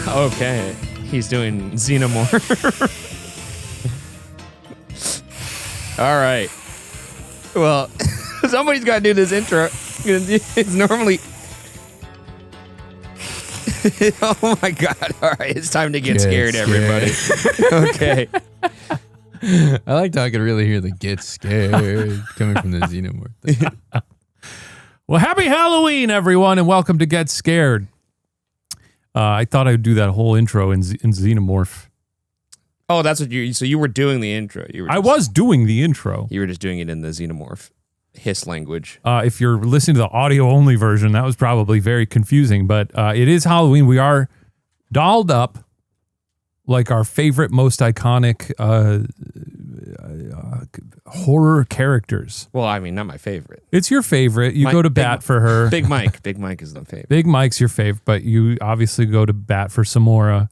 Okay. He's doing Xenomorph. All right. Well, somebody's got to do this intro. It's normally... Oh my God. All right. It's time to get scared, everybody. Okay. I like how I could really hear the get scared coming from the Xenomorph thing. Well, happy Halloween, everyone, and welcome to Get Scared. I thought I'd do that whole intro in Xenomorph. Oh, that's what you... So you were doing the intro. I was doing the intro. You were just doing it in the Xenomorph hiss language. If you're listening to the audio-only version, that was probably very confusing, but it is Halloween. We are dolled up like our favorite, most iconic horror characters. Well, I mean, not my favorite. It's your favorite. You go to bat for her. Big Mike. Big Mike is the favorite. Big Mike's your favorite, but you obviously go to bat for Samora.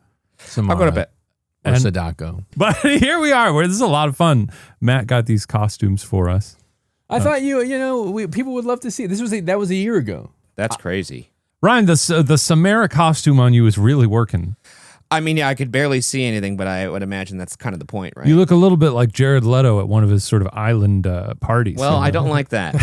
I'll go to bat. Or Sadako. But here we are. This is a lot of fun. Matt got these costumes for us. I thought people would love to see it. That was a year ago. That's crazy. Ryan, the Samara costume on you is really working. I mean, yeah, I could barely see anything, but I would imagine that's kind of the point, right? You look a little bit like Jared Leto at one of his sort of island parties. Well, I don't like that.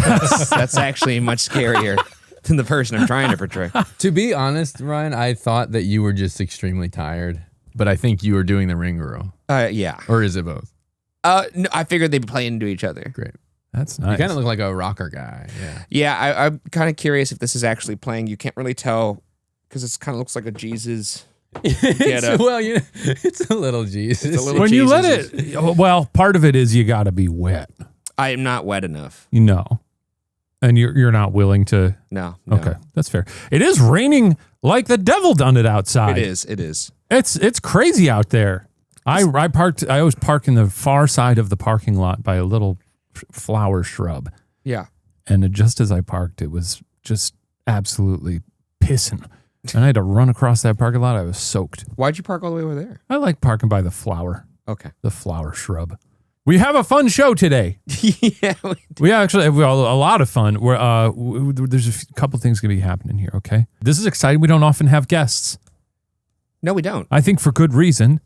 That's actually much scarier than the person I'm trying to portray. To be honest, Ryan, I thought that you were just extremely tired, but I think you were doing the ring girl. Yeah. Or is it both? No, I figured they'd play into each other. Great. That's nice. You kind of look like a rocker guy. Yeah. Yeah, I'm kind of curious if this is actually playing. You can't really tell because it kind of looks like a Jesus. It's a little Jesus. It's a little when Jesus. you let it, well, part of it is you got to be wet. I am not wet enough. You know, and you're not willing to. No. Okay, that's fair. It is raining like the devil done it outside. It is. It's crazy out there. I always park in the far side of the parking lot by a little flower shrub. Yeah. And just as I parked, it was just absolutely pissing. And I had to run across that parking lot. I was soaked. Why'd you park all the way over there? I like parking by the flower. Okay. The flower shrub. We have a fun show today. Yeah. We actually have a lot of fun. There's a couple things going to be happening here, okay? This is exciting. We don't often have guests. No, we don't. I think for good reason.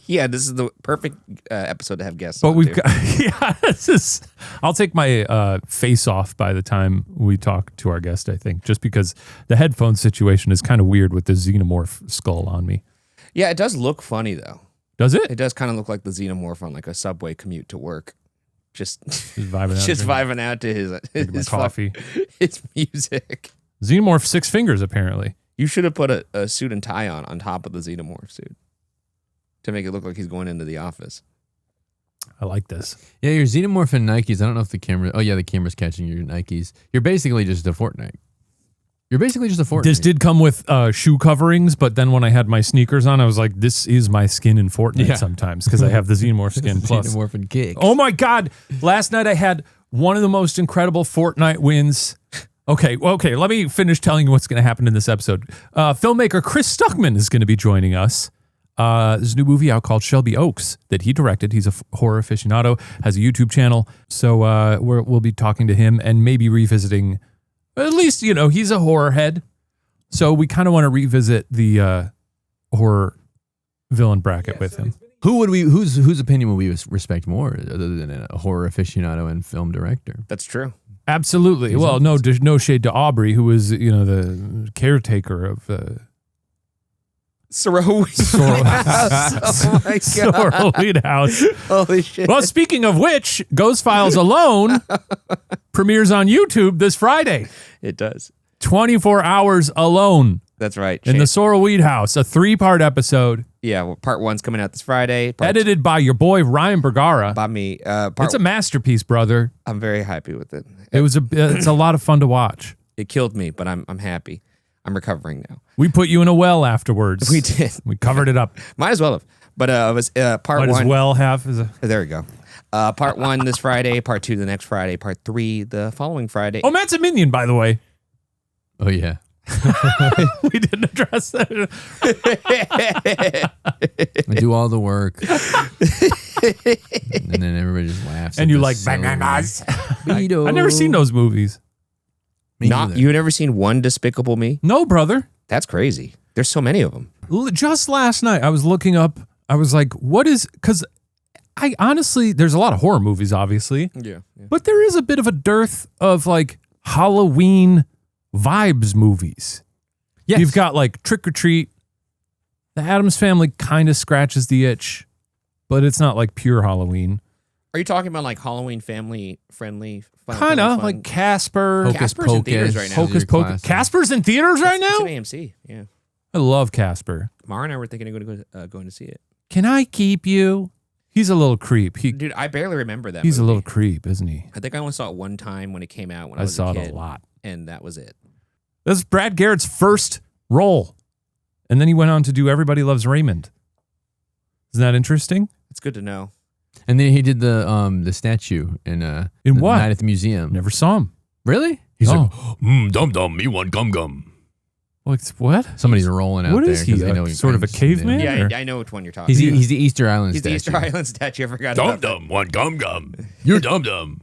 Yeah, this is the perfect episode to have guests. But on, we've too. got, I'll take my face off by the time we talk to our guest, I think, just because the headphone situation is kind of weird with the Xenomorph skull on me. Yeah, it does look funny, though. Does it? It does kind of look like the Xenomorph on like a subway commute to work. Just vibing out to his coffee. His music. Xenomorph 6 fingers, apparently. You should have put a suit and tie on top of the Xenomorph suit to make it look like he's going into the office. I like this. Yeah, your Xenomorph and Nikes. I don't know if the camera... Oh, yeah, the camera's catching your Nikes. You're basically just a Fortnite. This did come with shoe coverings, but then when I had my sneakers on, I was like, this is my skin in Fortnite sometimes because I have the Xenomorph skin plus. Xenomorph and kicks. Oh, my God. Last night I had one of the most incredible Fortnite wins. Okay, let me finish telling you what's going to happen in this episode. Filmmaker Chris Stuckmann is going to be joining us. There's a new movie out called Shelby Oaks that he directed. He's a horror aficionado, has a YouTube channel. So we'll be talking to him and maybe revisiting, at least, he's a horror head. So we kind of want to revisit the horror villain bracket with him. Whose opinion would we respect more other than a horror aficionado and film director? That's true. Absolutely. Well, no shade to Aubrey, who was, the caretaker of Sorrowweed House. Oh my God. Sorrowweed House. Holy shit. Well, speaking of which, Ghost Files Alone premieres on YouTube this Friday. It does. 24 hours alone. That's right. In the Sorrowweed House, a 3-part episode. Yeah, well, part 1's coming out this Friday. Edited by your boy Ryan Bergara. By me. It's a masterpiece, brother. I'm very happy with it. It's a lot of fun to watch. It killed me, but I'm happy. I'm recovering now. We put you in a well afterwards. We did. We covered it up. Might as well have. But it was part 1. Might as well have. There we go. Part 1 this Friday, part 2 the next Friday, part 3 the following Friday. Oh, Matt's a minion, by the way. Oh, yeah. We didn't address that. I do all the work. And then everybody just laughs. And you like bananas. I've never seen those movies. You've never seen One Despicable Me? No, brother. That's crazy. There's so many of them. Just last night, I was looking up. I was like, what is, because I honestly, there's a lot of horror movies, obviously. Yeah. But there is a bit of a dearth of like Halloween vibes movies. Yes. You've got like Trick or Treat. The Addams Family kind of scratches the itch, but it's not like pure Halloween. Are you talking about like Halloween family friendly? Kind of like Casper. Hocus Casper's in theaters Pocus. right now. Hocus Your Pocus. classic. Casper's in theaters right It's now? at AMC. Yeah. I love Casper. Mara and I were thinking of going to see it. Can I keep you? He's a little creep. Dude, I barely remember that He's a movie. little creep, isn't he? I think I only saw it one time when it came out when I I was saw a kid. it a lot. And that was it. That's Brad Garrett's first role. And then he went on to do Everybody Loves Raymond. Isn't that interesting? It's good to know. And then he did the statue in In the what? Night at the Museum. Never saw him. Really? He's like, Dum dum, me want gum gum. Like, what? somebody's rolling out What there. is he? 'cause they know Sort of a brings them caveman? there. Or- Yeah, I know which one you're talking He's about. the Easter Island He's the statue. Easter Island statue. I forgot Dum about that. dum, want gum gum. You're dum dum.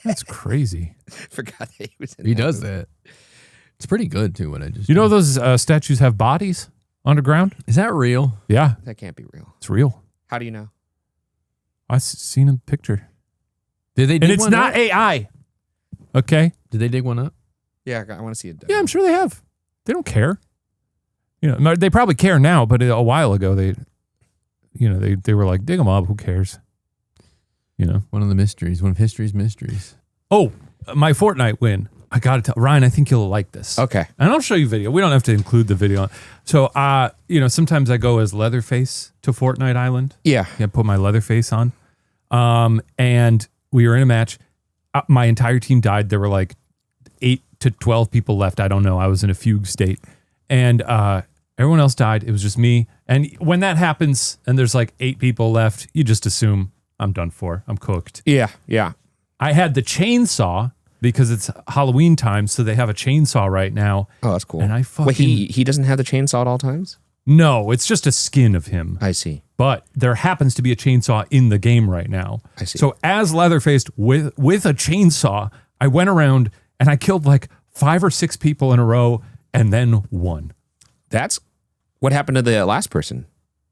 That's crazy. Forgot that he was in He that does movie. that. It's pretty good too. What I just You know did. those statues have bodies underground? Is that real? Yeah, That can't be real. it's real. How do you know? I've seen a picture. Did they And dig it's one not up? AI. Okay? Did they dig one up? Yeah, I want to see it. Yeah, I'm sure they have. They don't care. You know, they probably care now, but a while ago they were like, dig them up. Who cares? You know. One of the mysteries. One of history's mysteries. Oh, my Fortnite win. I got to tell Ryan. I think you'll like this. Okay. And I'll show you video. We don't have to include the video. So, sometimes I go as Leatherface to Fortnite Island. Yeah. I put my Leatherface on. And we were in a match. My entire team died. There were like 8 to 12 people left. I don't know. I was in a fugue state. And everyone else died. It was just me. And when that happens and there's like 8 people left, you just assume I'm done for. I'm cooked. Yeah. Yeah. I had the chainsaw because it's Halloween time, so they have a chainsaw right now. Oh, that's cool. And I Wait, fucking... he doesn't have the chainsaw at all times? No, it's just a skin of him. I see. But there happens to be a chainsaw in the game right now. I see. So as Leatherface with a chainsaw, I went around and I killed like 5 or 6 people in a row and then won. That's what happened to the last person.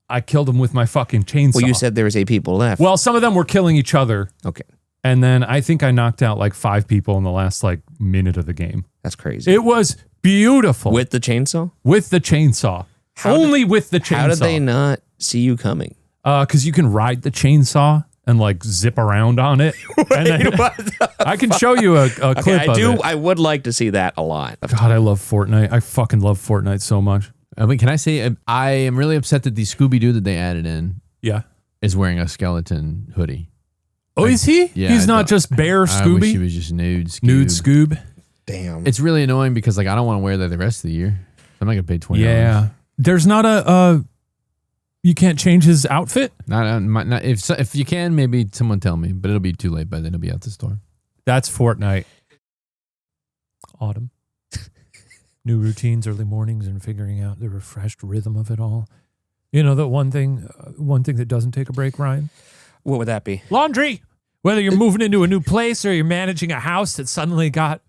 I killed him with my fucking chainsaw. Well, you said there was 8 people left. Well, some of them were killing each other. Okay. And then I think I knocked out like 5 people in the last like minute of the game. That's crazy. It was beautiful. With the chainsaw? With the chainsaw. Only with the chainsaw. How did they not see you coming? Because you can ride the chainsaw and like zip around on it. And then, I can show you a clip Okay, of it. I would like to see that a lot. God, I love Fortnite. I fucking love Fortnite so much. I mean, can I say I am really upset that the Scooby Doo that they added in Yeah. is wearing a skeleton hoodie. Oh, is he? Yeah, He's I not thought- just bare I wish Scooby? he was just nude. Scoob. Nude Scoob? Damn. It's really annoying because like I don't want to wear that the rest of the year. I'm not gonna pay $20. Yeah. There's not you can't change his outfit? Not if you can, maybe someone tell me, but it'll be too late by then. It'll be out the store. That's Fortnite. Autumn. New routines, early mornings, and figuring out the refreshed rhythm of it all. You know, the one thing that doesn't take a break, Ryan? What would that be? Laundry. Whether you're moving into a new place or you're managing a house that suddenly got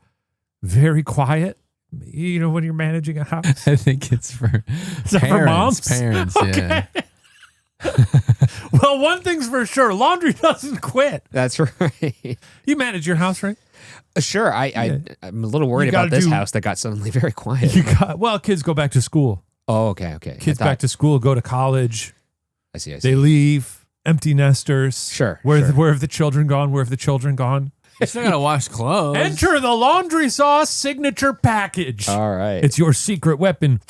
very quiet. You know, when you're managing a house. I think it's for Is that for moms? Parents, yeah. Well, one thing's for sure. Laundry doesn't quit. That's right. You manage your house, right? Sure. I'm a little worried You about gotta this do- house that got suddenly very quiet. Kids go back to school. Oh, okay. Okay. Kids back to school, go to college. I see. They leave. Empty nesters. Sure, Where sure. Where have the children gone? Where have the children gone? You still gotta wash clothes. Enter the laundry sauce signature package. All right. It's your secret weapon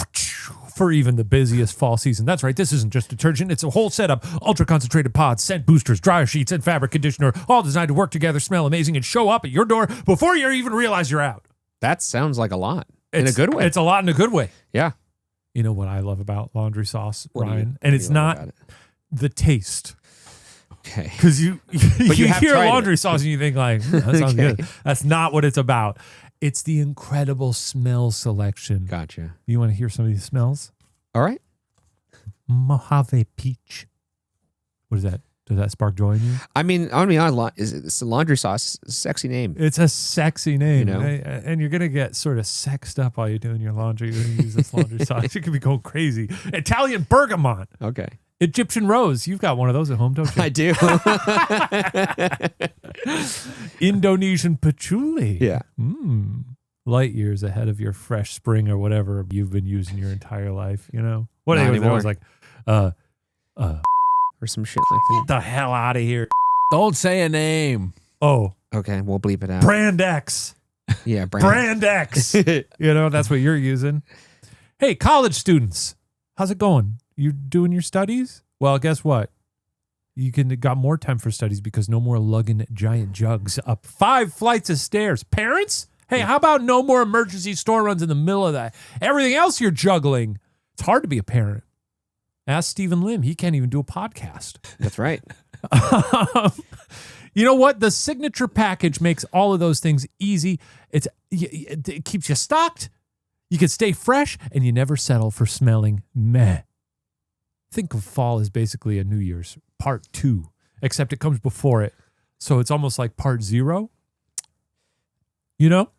for even the busiest fall season. That's right. This isn't just detergent. It's a whole setup. Ultra concentrated pods, scent boosters, dryer sheets, and fabric conditioner, all designed to work together, smell amazing, and show up at your door before you even realize you're out. That sounds like a lot in a It's- good way. It's a lot in a good way. Yeah. You know what I love about laundry sauce, What do you- Ryan? what And do it's you love not about it? the taste. Okay. Because you you have hear tried laundry it. sauce and you think like, that sounds Okay. good. That's not what it's about. It's the incredible smell selection. Gotcha. You want to hear some of these smells? All right. Mojave peach. What is that? Does that spark joy in you? I mean, I'm gonna be honest. It's a laundry sauce. It's a sexy name. It's a sexy name, You know? and you're gonna get sort of sexed up while you're doing your laundry. You're gonna use this laundry sauce. You could be going crazy. Italian bergamot, Okay. Egyptian rose. You've got one of those at home, don't you? I do. Indonesian patchouli. Yeah. Light years ahead of your fresh spring or whatever you've been using your entire life. You know what? Not Anyways, I anymore. was like, Or some shit like that. get the hell out of here. Don't say a name. Oh, Okay, we'll bleep it out. Brand X. Yeah, Brand X. You know, that's what you're using. Hey, college students, how's it going? You doing your studies? Well, guess what? You got more time for studies because no more lugging giant jugs up 5 flights of stairs. Parents, hey, how about no more emergency store runs in the middle of that? Everything else you're juggling. It's hard to be a parent. Ask Stephen Lim. He can't even do a podcast. That's right. You know what? The signature package makes all of those things easy. It keeps you stocked. You can stay fresh, and you never settle for smelling meh. Think of fall as basically a New Year's part 2, except it comes before it. So it's almost like part 0. You know?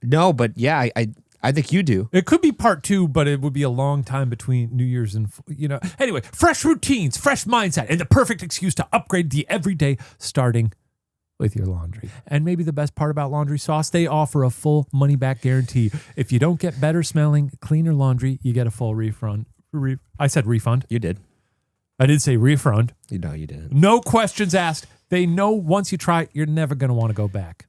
No, but yeah, I think you do. It could be part 2, but it would be a long time between New Year's and, Anyway, fresh routines, fresh mindset, and the perfect excuse to upgrade the everyday, starting with your laundry. And maybe the best part about Laundry Sauce, they offer a full money-back guarantee. If you don't get better smelling, cleaner laundry, you get a full refund. I said refund. You did. I did say refund. No, you didn't. No questions asked. They know once you try it, you're never going to want to go back.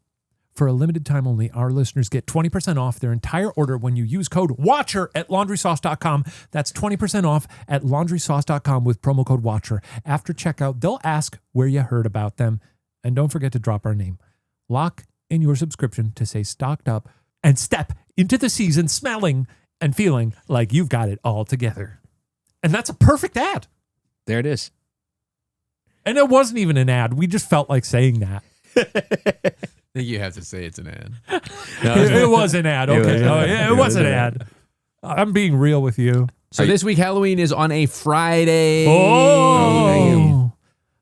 For a limited time only, our listeners get 20% off their entire order when you use code WATCHER at laundrysauce.com. That's 20% off at laundrysauce.com with promo code WATCHER. After checkout, they'll ask where you heard about them. And don't forget to drop our name. Lock in your subscription to stay stocked up and step into the season smelling and feeling like you've got it all together. And that's a perfect ad. There it is. And it wasn't even an ad. We just felt like saying that. I think you have to say it's an ad. It was an ad. Okay. was an ad. It was an ad. I'm being real with you. So this week Halloween is on a Friday. Oh.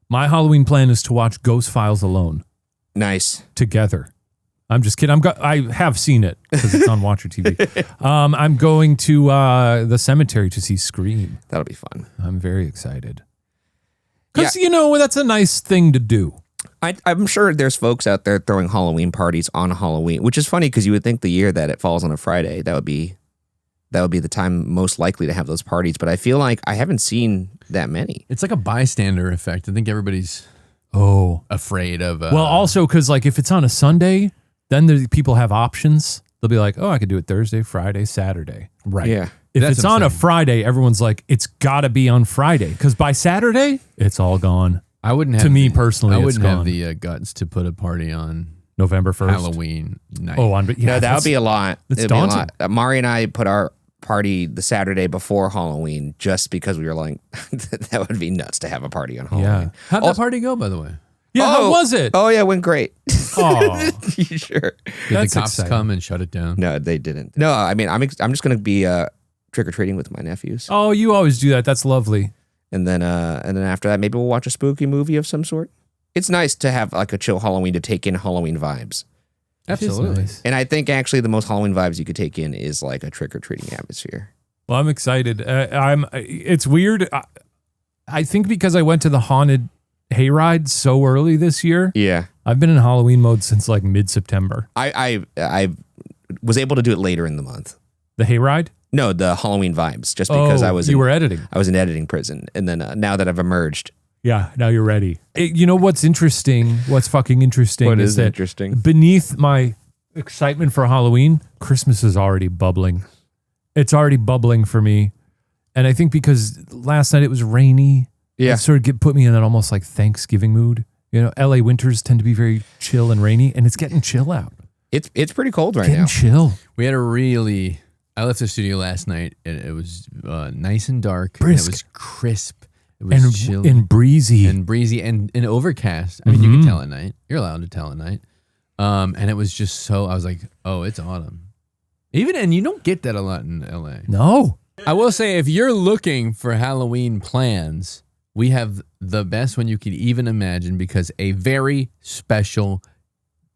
My Halloween plan is to watch Ghost Files alone Nice. together. I'm just kidding. I have seen it because it's on Watcher TV. I'm going to the cemetery to see Scream. That'll be fun. I'm very excited. Because, that's a nice thing to do. I'm sure there's folks out there throwing Halloween parties on Halloween, which is funny because you would think the year that it falls on a Friday, that would be the time most likely to have those parties. But I feel like I haven't seen that many. It's like a bystander effect. I think everybody's afraid of. Well, also because if it's on a Sunday, then people have options. They'll be like, oh, I could do it Thursday, Friday, Saturday. right. Yeah. If That's it's what I'm on a saying. Friday, everyone's like, it's got to be on Friday. Because by Saturday, it's all gone. I wouldn't have To me personally, I it's wouldn't have gone. the guts to put a party on November 1st. Halloween night. Oh, yeah. No, that would be a lot. It's It'd be a daunting. lot. Mari and I put our party the Saturday before Halloween just because we were like, that would be nuts to have a party on Halloween. Yeah. How'd that party go, by the way? Yeah, how was it? Oh, yeah, it went great. Oh, You sure? Did That's the cops exciting. come and shut it down? No, they didn't. No, I mean, I'm just going to be trick-or-treating with my nephews. oh, you always do that. That's lovely. And then after that, maybe we'll watch a spooky movie of some sort. It's nice to have like a chill Halloween to take in Halloween vibes. Absolutely. Nice. And I think actually the most Halloween vibes you could take in is like a trick-or-treating atmosphere. Well, I'm excited. It's weird. I think because I went to the haunted hayride so early this year, Yeah. I've been in Halloween mode since like mid-September. I was able to do it later in the month. The hayride? No, the Halloween vibes, just because I was you were editing. I was in editing prison. And then now that I've emerged. Yeah, now you're ready. You know what's interesting? What's fucking interesting What is is that interesting? beneath my excitement for Halloween, Christmas is already bubbling. It's already bubbling for me. And I think because last night it was rainy, Yeah. it sort of put me in that almost like Thanksgiving mood. LA winters tend to be very chill and rainy, and it's getting chill out. It's pretty cold right Getting now. chill. We had I left the studio last night and it was nice and dark. Brisk. And it was crisp. It was chilly And breezy. and breezy and overcast. I mean, you can tell at night. You're allowed to tell at night. And it was just so, I was like, oh, it's autumn. And you don't get that a lot in LA. No. I will say, if you're looking for Halloween plans, we have the best one you could even imagine because a very special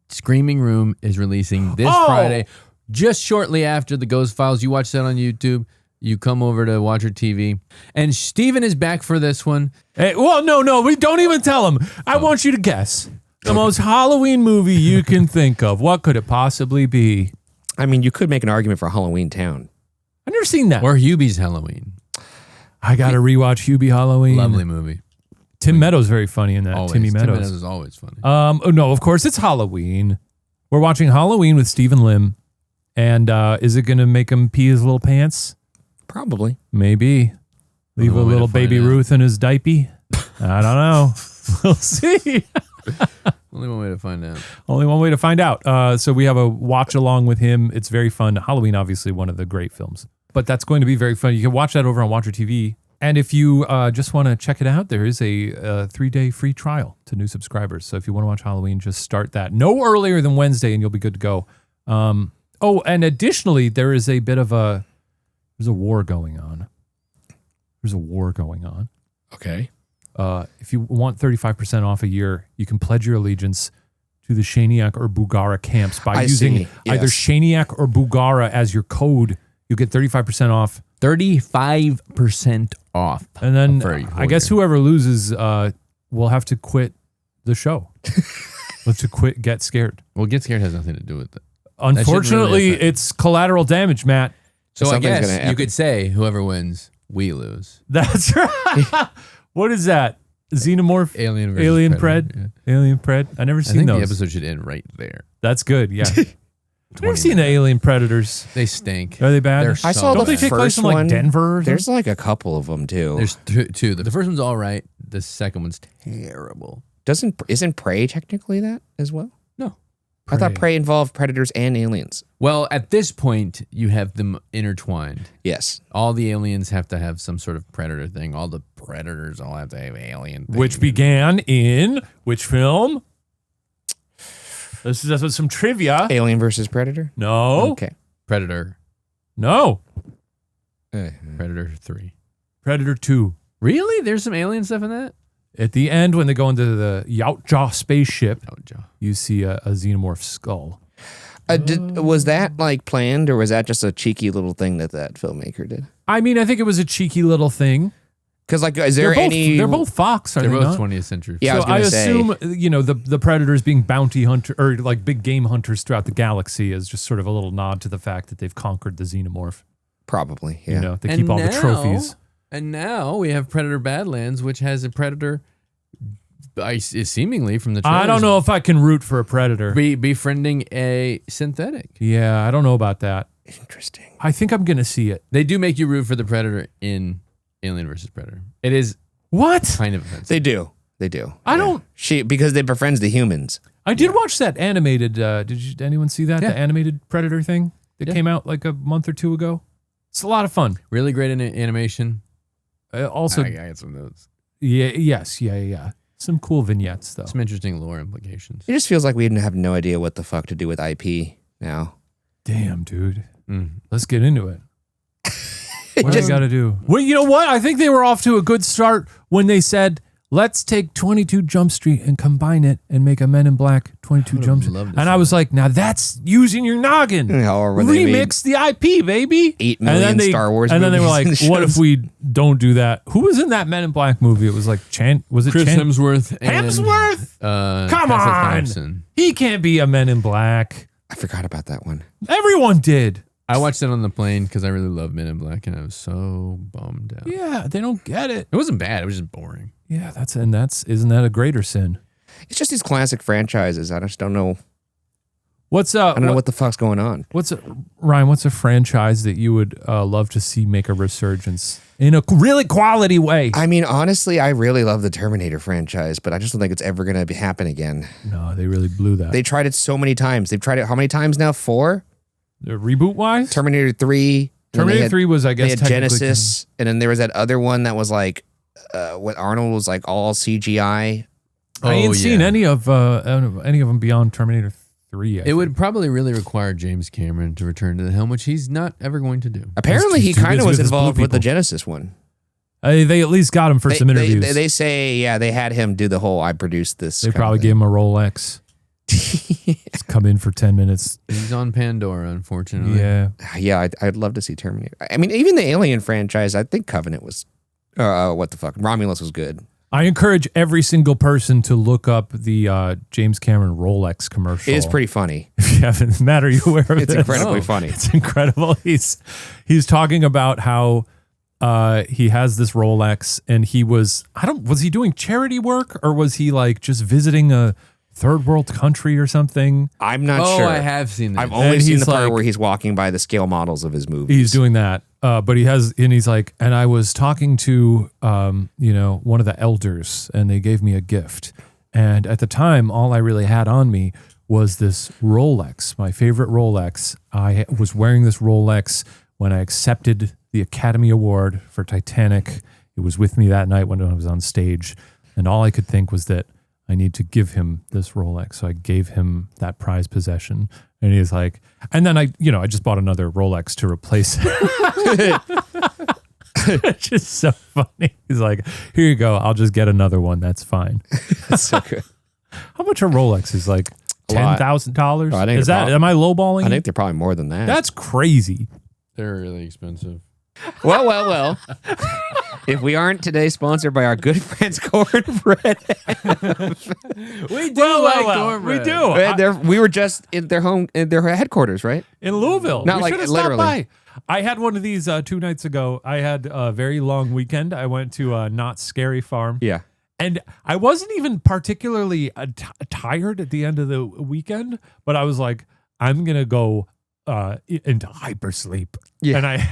Screaming Room is releasing this Friday, just shortly after the Ghost Files. You watch that on YouTube. You come over to Watcher TV. And Steven is back for this one. Hey, well, no, we don't even tell him. I want you to guess. The most Halloween movie you can think of. What could it possibly be? I mean, you could make an argument for Halloween Town. I've never seen that. Or Hubie's Halloween. I got to rewatch Hubie Halloween. Lovely movie. Tim Meadows very funny in that. Always. Timmy Tim Meadows. Meadows is always funny. No, of course it's Halloween. We're watching Halloween with Stephen Lim. And is it going to make him pee his little pants? Probably. Maybe. Leave a Only way little to find baby out. Ruth in his diaper? I don't know. We'll see. Only one way to find out. Only one way to find out. So we have a watch along with him. It's very fun. Halloween, obviously, one of the great films. But that's going to be very fun. You can watch that over on Watcher TV. And if you just want to check it out, there is a 3-day free trial to new subscribers. So if you want to watch Halloween, just start that. No earlier than Wednesday, and you'll be good to go. And additionally, there is a bit of there's a war going on. There's a war going on. Okay. If you want 35% off a year, you can pledge your allegiance to the Shaniak or Bergara camps by using either Shaniak or Bergara as your code. You get 35% off. 35% off. And then for a I guess year. whoever loses will have to quit the show. We'll have to quit Get Scared. Well, Get Scared has nothing to do with it. Unfortunately, affect- it's collateral damage, Matt. So I Something's gonna guess you happen. could say whoever wins, we lose. That's right. What is that? Xenomorph? Alien versus Alien Predator. Pred? Alien Pred? I never I seen think those. the episode should end right there. That's good, yeah. 20 Never seen the Alien Predators. They stink. Are they bad? They're I so saw Don't the they take place first in like one. Denver? Or There's something? like a couple of them too. There's two. The first one's all right. The second one's terrible. Isn't Prey technically that as well? No. I thought Prey involved predators and aliens. Well, at this point, you have them intertwined. Yes. All the aliens have to have some sort of predator thing. All the predators all have to have alien thing. Which began in which film? This is some trivia. Alien versus Predator? No. Okay. Predator. No. Predator 3. Predator 2. Really? There's some alien stuff in that? At the end, when they go into the Yautja spaceship, Oh, Joe. you see a xenomorph skull. Was that like planned or was that just a cheeky little thing that filmmaker did? I mean, I think it was a cheeky little thing. Because like, is there any? They're both Fox, are They're they both not? 20th century. Yeah, So I was gonna say. assume, the predators being bounty hunter or like big game hunters throughout the galaxy is just sort of a little nod to the fact that they've conquered the xenomorph. Probably. Yeah. You know, they keep all the trophies. And now we have Predator Badlands, which has a predator seemingly from the trailers, I don't know if I can root for a predator. befriending a synthetic. Yeah, I don't know about that. Interesting. I think I'm gonna see it. They do make you root for the predator in Alien versus Predator. It is What? kind of offensive. They do. They do. I don't. Because they befriends the humans. I did watch that animated. Did anyone see that? Yeah. The animated Predator thing that Yeah. came out like a month or two ago. It's a lot of fun. Really great in animation. Also, I got some notes. yeah. Some cool vignettes though. Some interesting lore implications. It just feels like we have no idea what the fuck to do with IP now. Damn, dude. Mm. Let's get into it. What do just- we got to do? Well, you know what? I think they were off to a good start when they said, let's take 22 Jump Street and combine it and make a Men in Black 22 would've Jump Street. loved to And see I was like, now that's using your noggin. However, they made Remix the IP, baby. 8 And then million they- Star Wars And then they were like, movies and what if shows. we don't do that? Who was in that Men in Black movie? It was like was it Chris Chan? Hemsworth. And, Hemsworth? Come Tessa on. Thompson. He can't be a Men in Black. I forgot about that one. Everyone did. I watched it on the plane because I really love Men in Black, and I was so bummed out. Yeah, they don't get it. It wasn't bad. It was just boring. Yeah, isn't that a greater sin? It's just these classic franchises. I just don't know. What's I don't know what the fuck's going on. Ryan? What's a franchise that you would love to see make a resurgence in a really quality way? I mean, honestly, I really love the Terminator franchise, but I just don't think it's ever going to happen again. No, they really blew that. They tried it so many times. They've tried it how many times now? 4? Reboot wise, Terminator 3. Terminator 3 was, I They guess, had technically Genesis, and then there was that other one that was like, when Arnold was like all CGI. I ain't Oh, seen yeah. any of them beyond Terminator 3. It would probably really require James Cameron to return to the helm, which he's not ever going to do. Apparently, he too kind busy of was with his blue involved with the people. Genesis one. They at least got him for some interviews. They say, yeah, they had him do the whole I produced this. They probably gave him a Rolex. Just come in for 10 minutes. He's on Pandora, unfortunately. Yeah. Yeah, I'd love to see Terminator. I mean, even the Alien franchise, I think Covenant was, what the fuck, Romulus was good. I encourage every single person to look up the James Cameron Rolex commercial. It is pretty funny. If you haven't, Matt, are you aware of It's this? incredibly funny. It's incredible. He's talking about how he has this Rolex and he was he doing charity work or was he like just visiting a third world country or something? I'm not sure. I have seen that. I've only seen he's the part like- where he's walking by the scale models of his movies. He's doing that. But he's like, and I was talking to, one of the elders and they gave me a gift. And at the time, all I really had on me was this Rolex, my favorite Rolex. I was wearing this Rolex when I accepted the Academy Award for Titanic. It was with me that night when I was on stage. And all I could think was that I need to give him this Rolex. So I gave him that prized possession. And he's like, and then I just bought another Rolex to replace it. It's just so funny. He's like, here you go. I'll just get another one. That's fine. That's so good. How much are Rolexes? Like A lot. $10,000? I think Is they're that, probably- am I lowballing? I think they're probably more than that. That's crazy. They're really expensive. Well. If we aren't today sponsored by our good friends Cornbread, We do cornbread. We do. we were just in their headquarters, right? In Louisville. Not We like should have stopped literally. by. I had one of these 2 nights ago. I had a very long weekend. I went to Not Scary Farm. Yeah. And I wasn't even particularly tired at the end of the weekend, but I was like, I'm going to go into hypersleep. Yeah. And I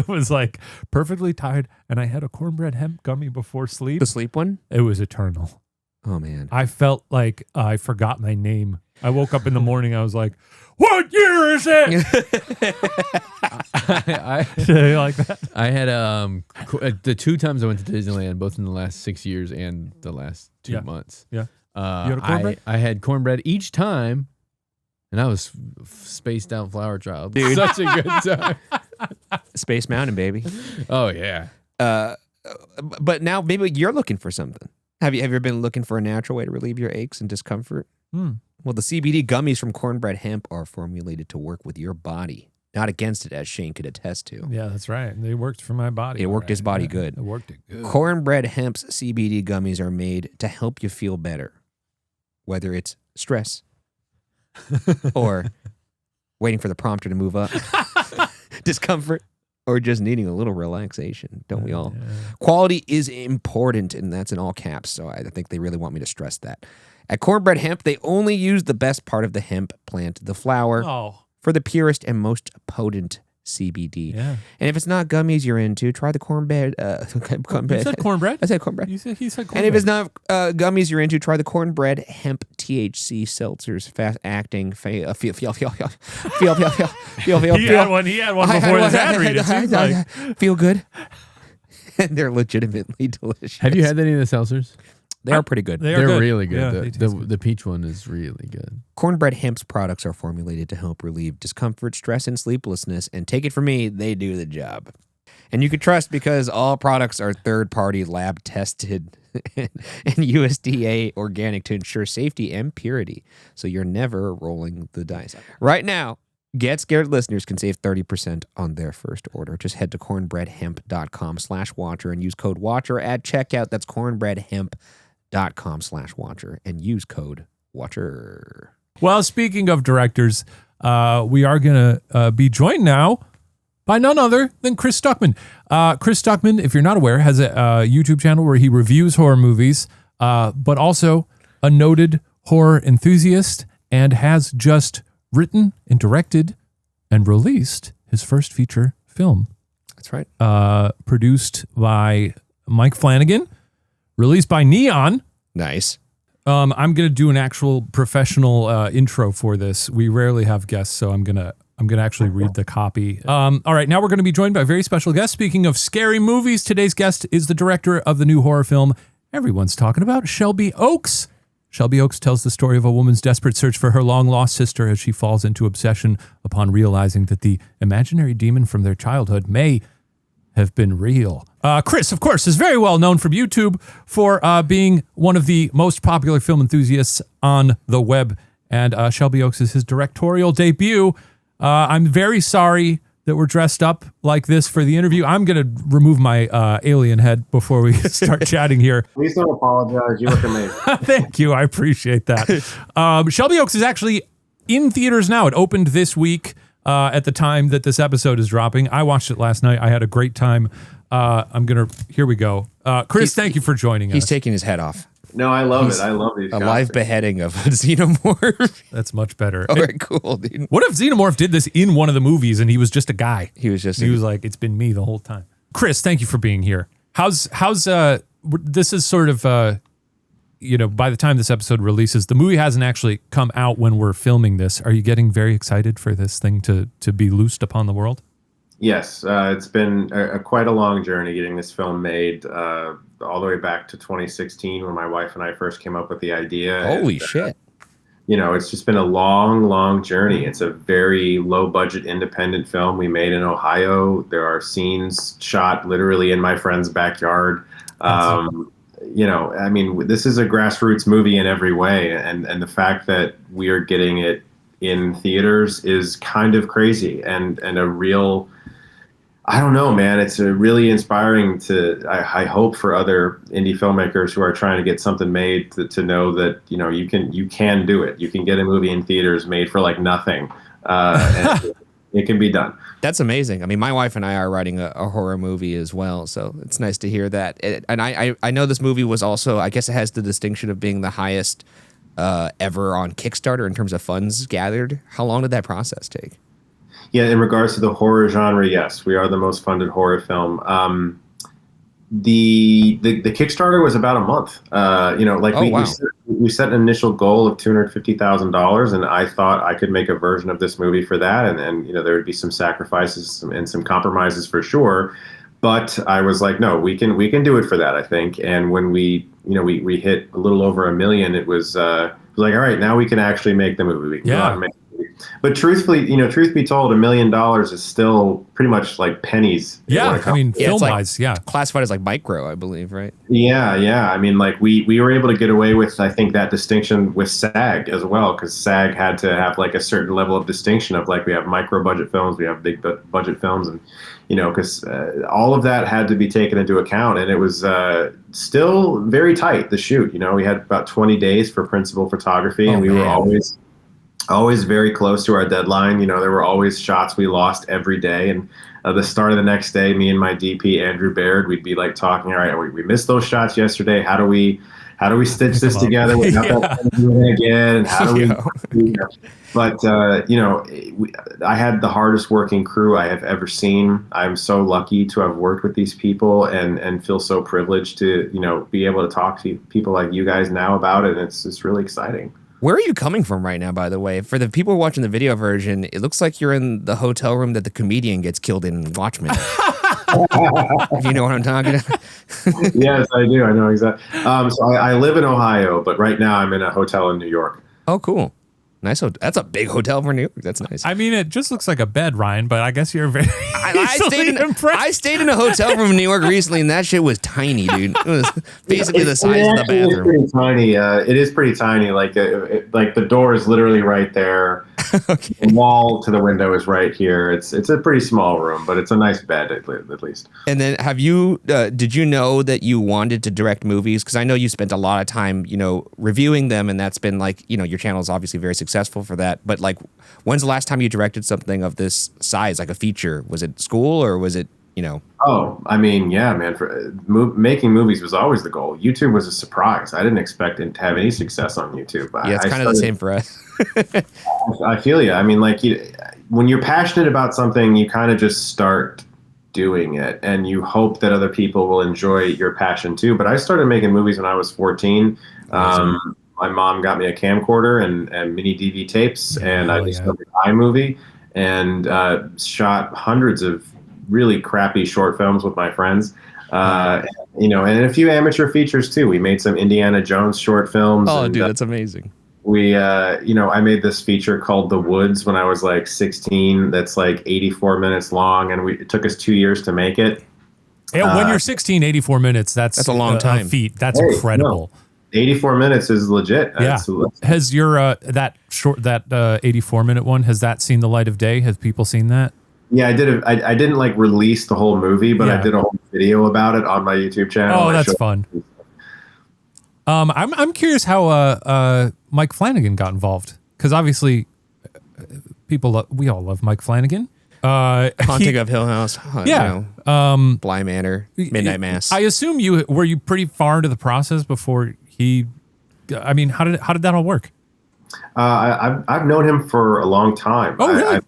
was like perfectly tired and I had a cornbread hemp gummy before sleep. The sleep one? It was eternal. Oh, man. I felt like I forgot my name. I woke up in the morning. I was like, what year is it? Like that. I had the 2 times I went to Disneyland, both in the last 6 years and the last 2 months. Yeah. You had a cornbread? I had cornbread each time, and I was spaced out flower child. Dude. Such a good time. Space Mountain, baby. Oh yeah. But now maybe you're looking for something. Have you ever been looking for a natural way to relieve your aches and discomfort? Well, the CBD gummies from Cornbread Hemp are formulated to work with your body, not against it, as Shane could attest to. Yeah, that's right. They worked for my body. It worked his body Yeah, good. It worked it good. Cornbread Hemp's CBD gummies are made to help you feel better, whether it's stress or waiting for the prompter to move up, discomfort, or just needing a little relaxation. Don't we all? Yeah. Quality is important, and that's in all caps, so I think they really want me to stress that. At Cornbread Hemp, they only use the best part of the hemp plant, the flower, Oh, for the purest and most potent CBD. yeah. And if it's not gummies you're into, try the cornbread. You said cornbread? I said cornbread. He said cornbread. And if it's not gummies you're into, try the Cornbread Hemp THC seltzers, fast acting. Feel. He had one. He had one before this ad read. It seems like. Feel good. And they're legitimately delicious. Have you had any of the seltzers? They are pretty good. They are They're good. really good. Yeah, The- they the, taste good. the peach one is really good. Cornbread Hemp's products are formulated to help relieve discomfort, stress, and sleeplessness. And take it from me, they do the job. And you can trust because all products are third-party lab tested and USDA organic to ensure safety and purity. So you're never rolling the dice. Right now, Get Scared listeners can save 30% on their first order. Just head to cornbreadhemp.com/watcher and use code WATCHER at checkout. That's cornbreadhemp.com/watcher and use code WATCHER. Well, speaking of directors, we are going to be joined now by none other than Chris Stuckmann. Chris Stuckmann, if you're not aware, has a YouTube channel where he reviews horror movies, but also a noted horror enthusiast and has just written and directed and released his first feature film. That's right. Produced by Mike Flanagan, released by Neon. Nice. I'm going to do an actual professional intro for this. We rarely have guests, so I'm going to actually read the copy. All right, now we're going to be joined by a very special guest. Speaking of scary movies, today's guest is the director of the new horror film everyone's talking about, Shelby Oaks. Shelby Oaks tells the story of a woman's desperate search for her long-lost sister as she falls into obsession upon realizing that the imaginary demon from their childhood may have been real. Chris, of course, is very well known from YouTube for being one of the most popular film enthusiasts on the web. And Shelby Oaks is his directorial debut. I'm very sorry that we're dressed up like this for the interview. I'm going to remove my alien head before we start chatting here. Please don't apologize. You look amazing. Thank you. I appreciate that. Shelby Oaks is actually in theaters now. It opened this week at the time that this episode is dropping. I watched it last night. I had a great time. Here we go. Chris, thank you for joining us. He's taking his head off. No, I love it. I love these. A live beheading of a xenomorph. That's much better. All right, cool, dude. What if Xenomorph did this in one of the movies and he was just a guy? He was like, it's been me the whole time. Chris, thank you for being here. How's this is sort of by the time this episode releases, the movie hasn't actually come out when we're filming this. Are you getting very excited for this thing to be loosed upon the world? Yes, it's been quite a long journey getting this film made, all the way back to 2016 when my wife and I first came up with the idea. Holy shit. It's just been a long, long journey. It's a very low-budget independent film we made in Ohio. There are scenes shot literally in my friend's backyard. This is a grassroots movie in every way, and the fact that we are getting it in theaters is kind of crazy and a real... I don't know, man. It's a really inspiring I hope for other indie filmmakers who are trying to get something made to know that, you can do it. You can get a movie in theaters made for like nothing. And it can be done. That's amazing. I mean, my wife and I are writing a horror movie as well, so it's nice to hear that. And I know this movie was also, I guess it has the distinction of being the highest ever on Kickstarter in terms of funds gathered. How long did that process take? Yeah, in regards to the horror genre, yes, we are the most funded horror film. The Kickstarter was about a month. We set an initial goal of $250,000, and I thought I could make a version of this movie for that, and there would be some sacrifices and some compromises for sure. But I was like, no, we can do it for that, I think. And when we hit a little over $1 million, it was like, all right, now we can actually make the movie. We can go out and make. But truthfully, truth be told, $1 million is still pretty much like pennies. Yeah, I mean, film-wise, classified as like micro, I believe, right? Yeah. I mean, like we were able to get away with, I think, that distinction with SAG as well, because SAG had to have like a certain level of distinction of like we have micro budget films, we have big budget films, and because all of that had to be taken into account, and it was still very tight. The shoot, we had about 20 days for principal photography, and we were always very close to our deadline. There were always shots we lost every day. And the start of the next day, me and my DP, Andrew Baird, we'd be like talking, all right, we missed those shots yesterday. How do we stitch this together without that doing again? And how do we, But, I had the hardest working crew I have ever seen. I'm so lucky to have worked with these people and feel so privileged to, be able to talk to people like you guys now about it. And it's really exciting. Where are you coming from right now, by the way? For the people watching the video version, it looks like you're in the hotel room that the comedian gets killed in Watchmen. If you know what I'm talking about. Yes, I do. I know exactly. So I live in Ohio, but right now I'm in a hotel in New York. Oh, cool. Nice. That's a big hotel for New York. That's nice. I mean, it just looks like a bed, Ryan, but I guess you're very I stayed in a hotel room in New York recently, and that shit was tiny, dude. It was basically the size of the bathroom. It's pretty tiny. It is pretty tiny. Like the door is literally right there. Okay. The wall to the window is right here. It's a pretty small room, but it's a nice bed at least. And then did you know that you wanted to direct movies? Because I know you spent a lot of time, reviewing them, and that's been like, your channel is obviously very successful for that. But like, when's the last time you directed something of this size, like a feature? Was it school or was it, Oh, I mean, yeah, man. Making movies was always the goal. YouTube was a surprise. I didn't expect it to have any success on YouTube. Yeah, it's kind of the same for us. I feel you. I mean, like, when you're passionate about something, you kind of just start doing it, and you hope that other people will enjoy your passion too. But I started making movies when I was 14. My mom got me a camcorder and mini DV tapes, and I discovered iMovie and shot hundreds of really crappy short films with my friends, and a few amateur features too. We made some Indiana Jones short films. Oh, dude, that's amazing. We, I made this feature called The Woods when I was like 16. That's like 84 minutes long, and it took us 2 years to make it. When you're 16, 84 minutes, that's a long time. Feat. That's Hey, incredible. no, 84 minutes is legit. Yeah. Absolutely. Has your that 84-minute one, has that seen the light of day? Have people seen that? Yeah, I did. I didn't like release the whole movie, but Yeah. I did a whole video about it on my YouTube channel. Oh, I that's showed- fun. I'm curious how Mike Flanagan got involved, because obviously we all love Mike Flanagan. Haunting of Hill House. Yeah. Bly Manor. Midnight Mass. I assume were you pretty far into the process before he? I mean, how did that all work? I've known him for a long time. Oh, really?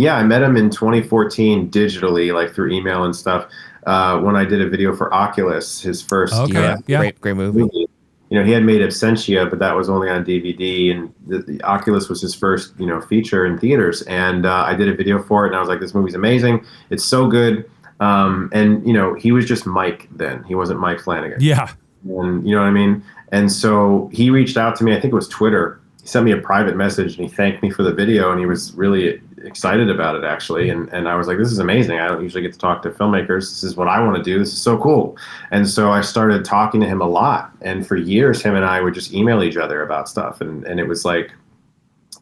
I met him in 2014 digitally, like through email and stuff. When I did a video for Oculus, his first Okay. Yeah. Great movie. movie. He had made Absentia, but that was only on DVD, and the Oculus was his first, feature in theaters. And I did a video for it, and I was like, "This movie's amazing! It's so good." And he was just Mike then; he wasn't Mike Flanagan. Yeah. And you know what I mean? And so he reached out to me. I think it was Twitter. He sent me a private message, and he thanked me for the video, and he was really excited about it, actually. And I was like, this is amazing. I don't usually get to talk to filmmakers. This is what I want to do. This is so cool. And so I started talking to him a lot. And for years, him and I would just email each other about stuff. And it was like,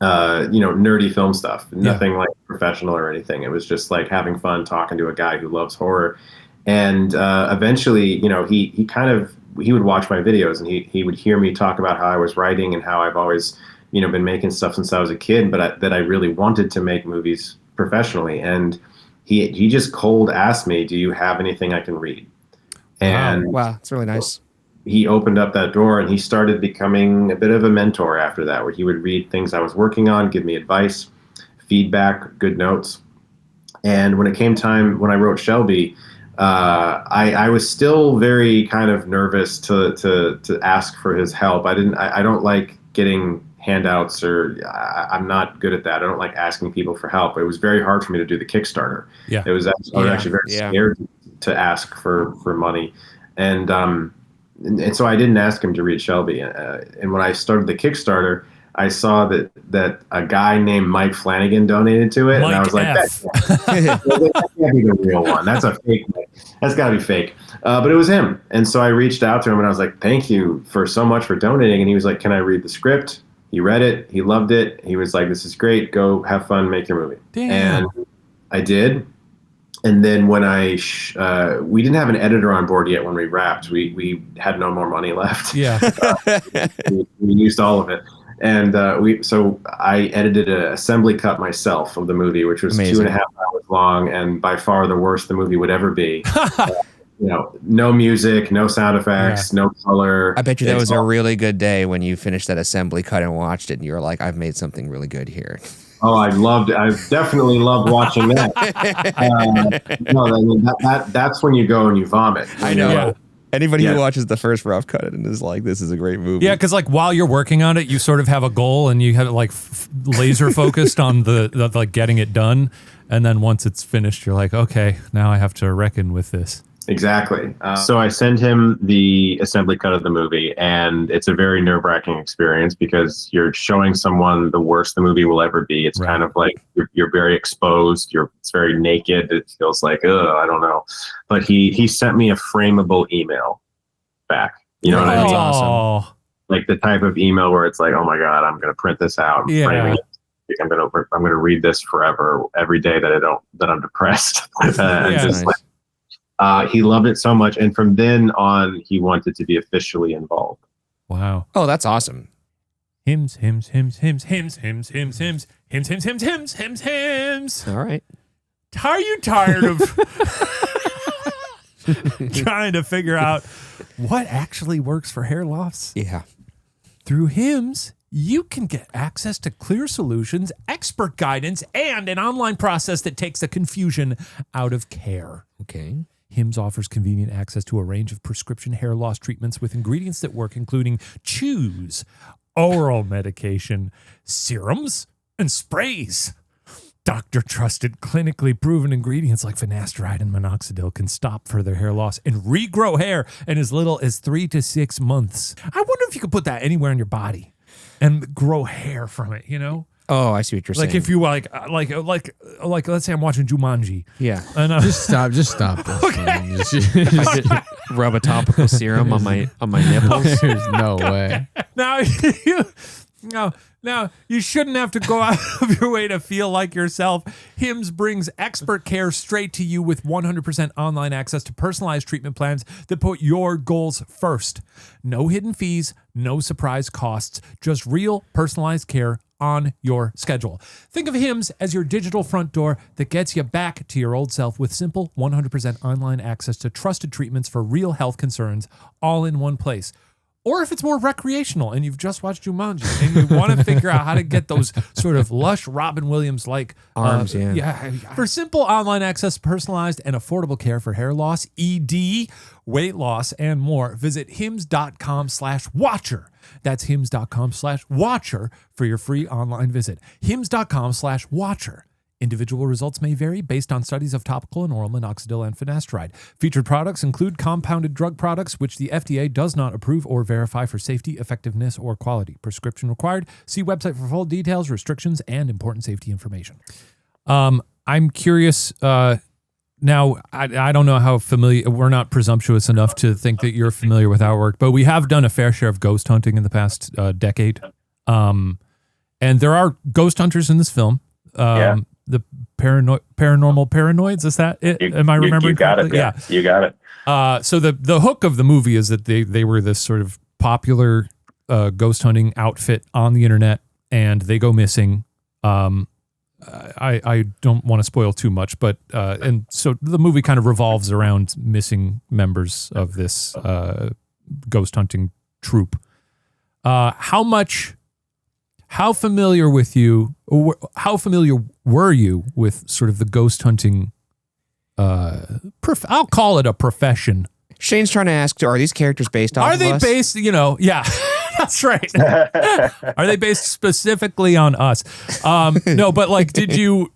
nerdy film stuff, nothing like professional or anything. It was just like having fun talking to a guy who loves horror. And eventually, he would watch my videos, and he would hear me talk about how I was writing and how I've always been making stuff since I was a kid, but that I really wanted to make movies professionally. And he just cold asked me, "Do you have anything I can read?" And wow, it's really nice. He opened up that door, and he started becoming a bit of a mentor after that, where he would read things I was working on, give me advice, feedback, good notes. And when it came time, when I wrote Shelby, I was still very kind of nervous to ask for his help. I don't like getting handouts, or I'm not good at that. I don't like asking people for help. It was very hard for me to do the Kickstarter. Yeah. I was actually very scared to ask for money. And so I didn't ask him to read Shelby. And when I started the Kickstarter, I saw that a guy named Mike Flanagan donated to it. Mike and I was like, that can't be the real one. That's a fake one. That's got to be fake. But it was him. And so I reached out to him, and I was like, thank you for so much for donating. And he was like, can I read the script? He read it. He loved it. He was like, this is great. Go have fun, make your movie. Damn. And I did. And then when we didn't have an editor on board yet when we wrapped. We had no more money left. Yeah. we used all of it. And so I edited an assembly cut myself of the movie, which was Amazing. 2.5 hours long, and by far the worst the movie would ever be. No music, no sound effects, no color. I bet you that It's was a all- really good day when you finished that assembly cut and watched it, and you were like, I've made something really good here. Oh, I definitely loved watching that. That's when you go and you vomit. I know. Yeah. Anybody Yeah. who watches the first rough cut and is like, this is a great movie. Yeah, because like while you're working on it, you sort of have a goal, and you have it like laser focused on the like getting it done, and then once it's finished, you're like, okay, now I have to reckon with this. Exactly. So I send him the assembly cut of the movie, and it's a very nerve-wracking experience because you're showing someone the worst the movie will ever be. It's Right. kind of like you're very exposed. It's very naked. It feels like, I don't know. But he sent me a frameable email back. You know what I mean? Oh, Like the type of email where it's like, oh my God, I'm going to print this out. Yeah. Framing it. I'm going to read this forever every day that I'm depressed. Yeah. Just Nice. like, he loved it so much, and from then on, he wanted to be officially involved. wow. Oh, that's awesome. Hymns. All right. Are you tired of trying to figure out what actually works for hair loss? Yeah. Through Hymns, you can get access to clear solutions, expert guidance, and an online process that takes the confusion out of care. Okay. Hims offers convenient access to a range of prescription hair loss treatments with ingredients that work, including chews, oral medication, serums, and sprays. Doctor-trusted, clinically proven ingredients like finasteride and minoxidil can stop further hair loss and regrow hair in as little as 3 to 6 months. I wonder if you could put that anywhere in your body and grow hair from it, you know? Oh, I see what you're Like saying. if you like let's say I'm watching Jumanji. Yeah. And Just stop this. Okay. If I could rub a topical serum on my nipples. There's no way. Now now you shouldn't have to go out of your way to feel like yourself. Hims brings expert care straight to you with 100% online access to personalized treatment plans that put your goals first. No hidden fees, no surprise costs, just real personalized care on your schedule. Think of Hims as your digital front door that gets you back to your old self with simple 100% online access to trusted treatments for real health concerns all in one place. Or if it's more recreational and you've just watched Jumanji and you want to figure out how to get those sort of lush Robin Williams like Arms, yeah. For simple online access, personalized and affordable care for hair loss, ED, weight loss, and more, visit hims.com/watcher. That's hims.com/watcher for your free online visit. hims.com/watcher. Individual results may vary based on studies of topical and oral minoxidil and finasteride. Featured products include compounded drug products, which the FDA does not approve or verify for safety, effectiveness, or quality. Prescription required. See website for full details, restrictions, and important safety information. I'm curious. Now, I don't know how familiar. We're not presumptuous enough to think that you're familiar with our work, but we have done a fair share of ghost hunting in the past decade. And there are ghost hunters in this film. The paranormal paranoids, is that it? Am I remembering? You got correctly? it. Yeah, you got it. So the hook of the movie is that they were this sort of popular ghost hunting outfit on the internet, and they go missing. I don't want to spoil too much, but and so the movie kind of revolves around missing members of this ghost hunting troupe. How familiar were you with sort of the ghost hunting? I'll call it a profession. Shane's trying to ask, are these characters based off of us? Are they based, yeah, that's right. Are they based specifically on us? No, but like, did you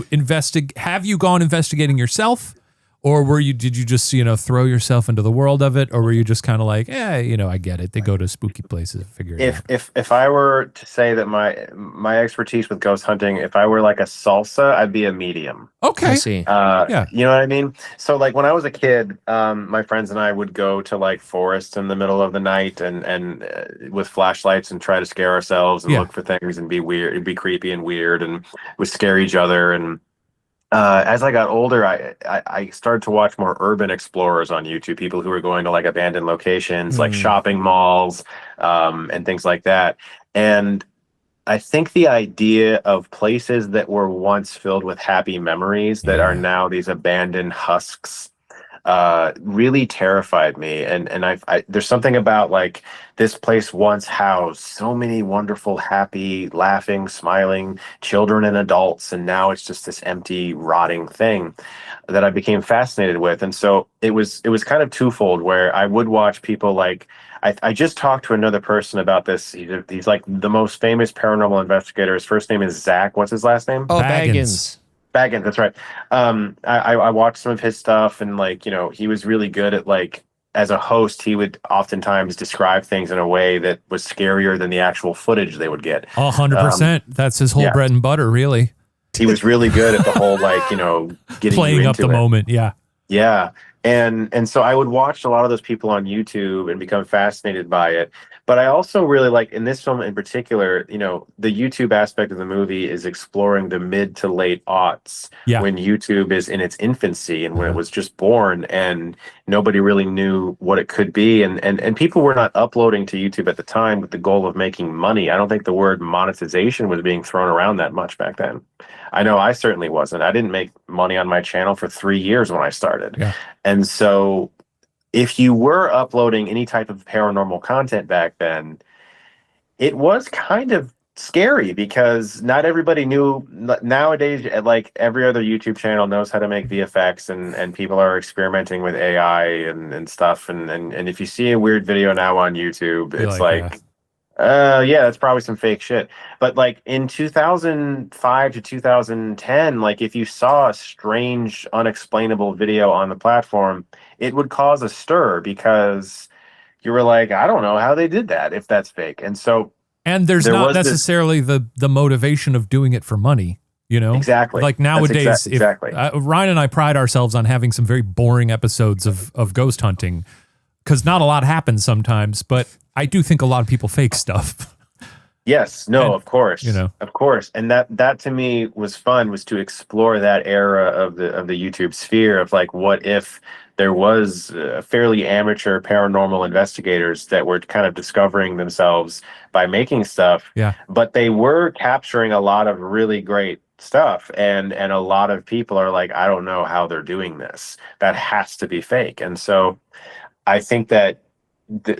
investigate? Have you gone investigating yourself? Or did you just, throw yourself into the world of it? Or were you just kind of like, I get it. They go to spooky places, figure it out. If I were to say that my expertise with ghost hunting, if I were like a salsa, I'd be a medium. Okay. I see. Yeah. You know what I mean? So like when I was a kid, my friends and I would go to like forests in the middle of the night and with flashlights and try to scare ourselves and look for things and be weird, be creepy and weird, and would scare each other. And as I got older, I started to watch more urban explorers on YouTube, people who were going to like abandoned locations, like shopping malls, and things like that. And I think the idea of places that were once filled with happy memories that are now these abandoned husks really terrified me. And there's something about like this place once housed so many wonderful, happy, laughing, smiling children and adults, and now it's just this empty, rotting thing that I became fascinated with. And so it was kind of twofold, where I would watch people like I just talked to another person about this. He's like the most famous paranormal investigator. His first name is Zach. What's his last name? Oh, Baggins. Baggins, that's right. I watched some of his stuff, and like, he was really good at like, as a host, he would oftentimes describe things in a way that was scarier than the actual footage they would get. 100%. That's his whole bread and butter, really. He was really good at the whole like, getting playing up the moment. Yeah. Yeah. And so I would watch a lot of those people on YouTube and become fascinated by it. But I also really like, in this film in particular, the YouTube aspect of the movie is exploring the mid to late aughts, when YouTube is in its infancy and when it was just born and nobody really knew what it could be. And people were not uploading to YouTube at the time with the goal of making money. I don't think the word monetization was being thrown around that much back then. I know I certainly wasn't. I didn't make money on my channel for 3 years when I started. Yeah. And so if you were uploading any type of paranormal content back then, it was kind of scary because not everybody knew. Nowadays, like every other YouTube channel knows how to make VFX, and people are experimenting with AI and stuff. And if you see a weird video now on YouTube, it's like that's probably some fake shit. But like in 2005 to 2010, like if you saw a strange, unexplainable video on the platform, it would cause a stir because you were like, I don't know how they did that if that's fake. And so And there's There not was this- necessarily the motivation of doing it for money, you know? Exactly. Like That's nowadays, exactly. Ryan and I pride ourselves on having some very boring episodes of ghost hunting because not a lot happens sometimes, but I do think a lot of people fake stuff. Yes, no, And, of course, you know. of course, and that to me was fun, was to explore that era of the YouTube sphere of like, what if there was fairly amateur paranormal investigators that were kind of discovering themselves by making stuff, Yeah. but they were capturing a lot of really great stuff, and a lot of people are like, I don't know how they're doing this. That has to be fake, and so I think that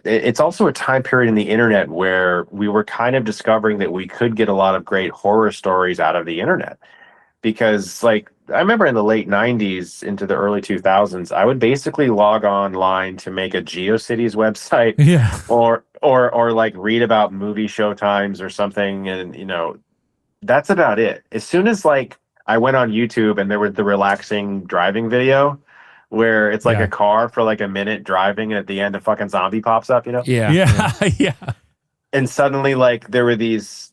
it's also a time period in the internet where we were kind of discovering that we could get a lot of great horror stories out of the internet. Because like I remember in the late 90s into the early 2000s, I would basically log online to make a GeoCities website Yeah. or like read about movie showtimes or something, and that's about it. As soon as like I went on YouTube and there was the relaxing driving video where it's like Yeah. a car for like a minute driving, and at the end a fucking zombie pops up, Yeah. Yeah. and suddenly like there were these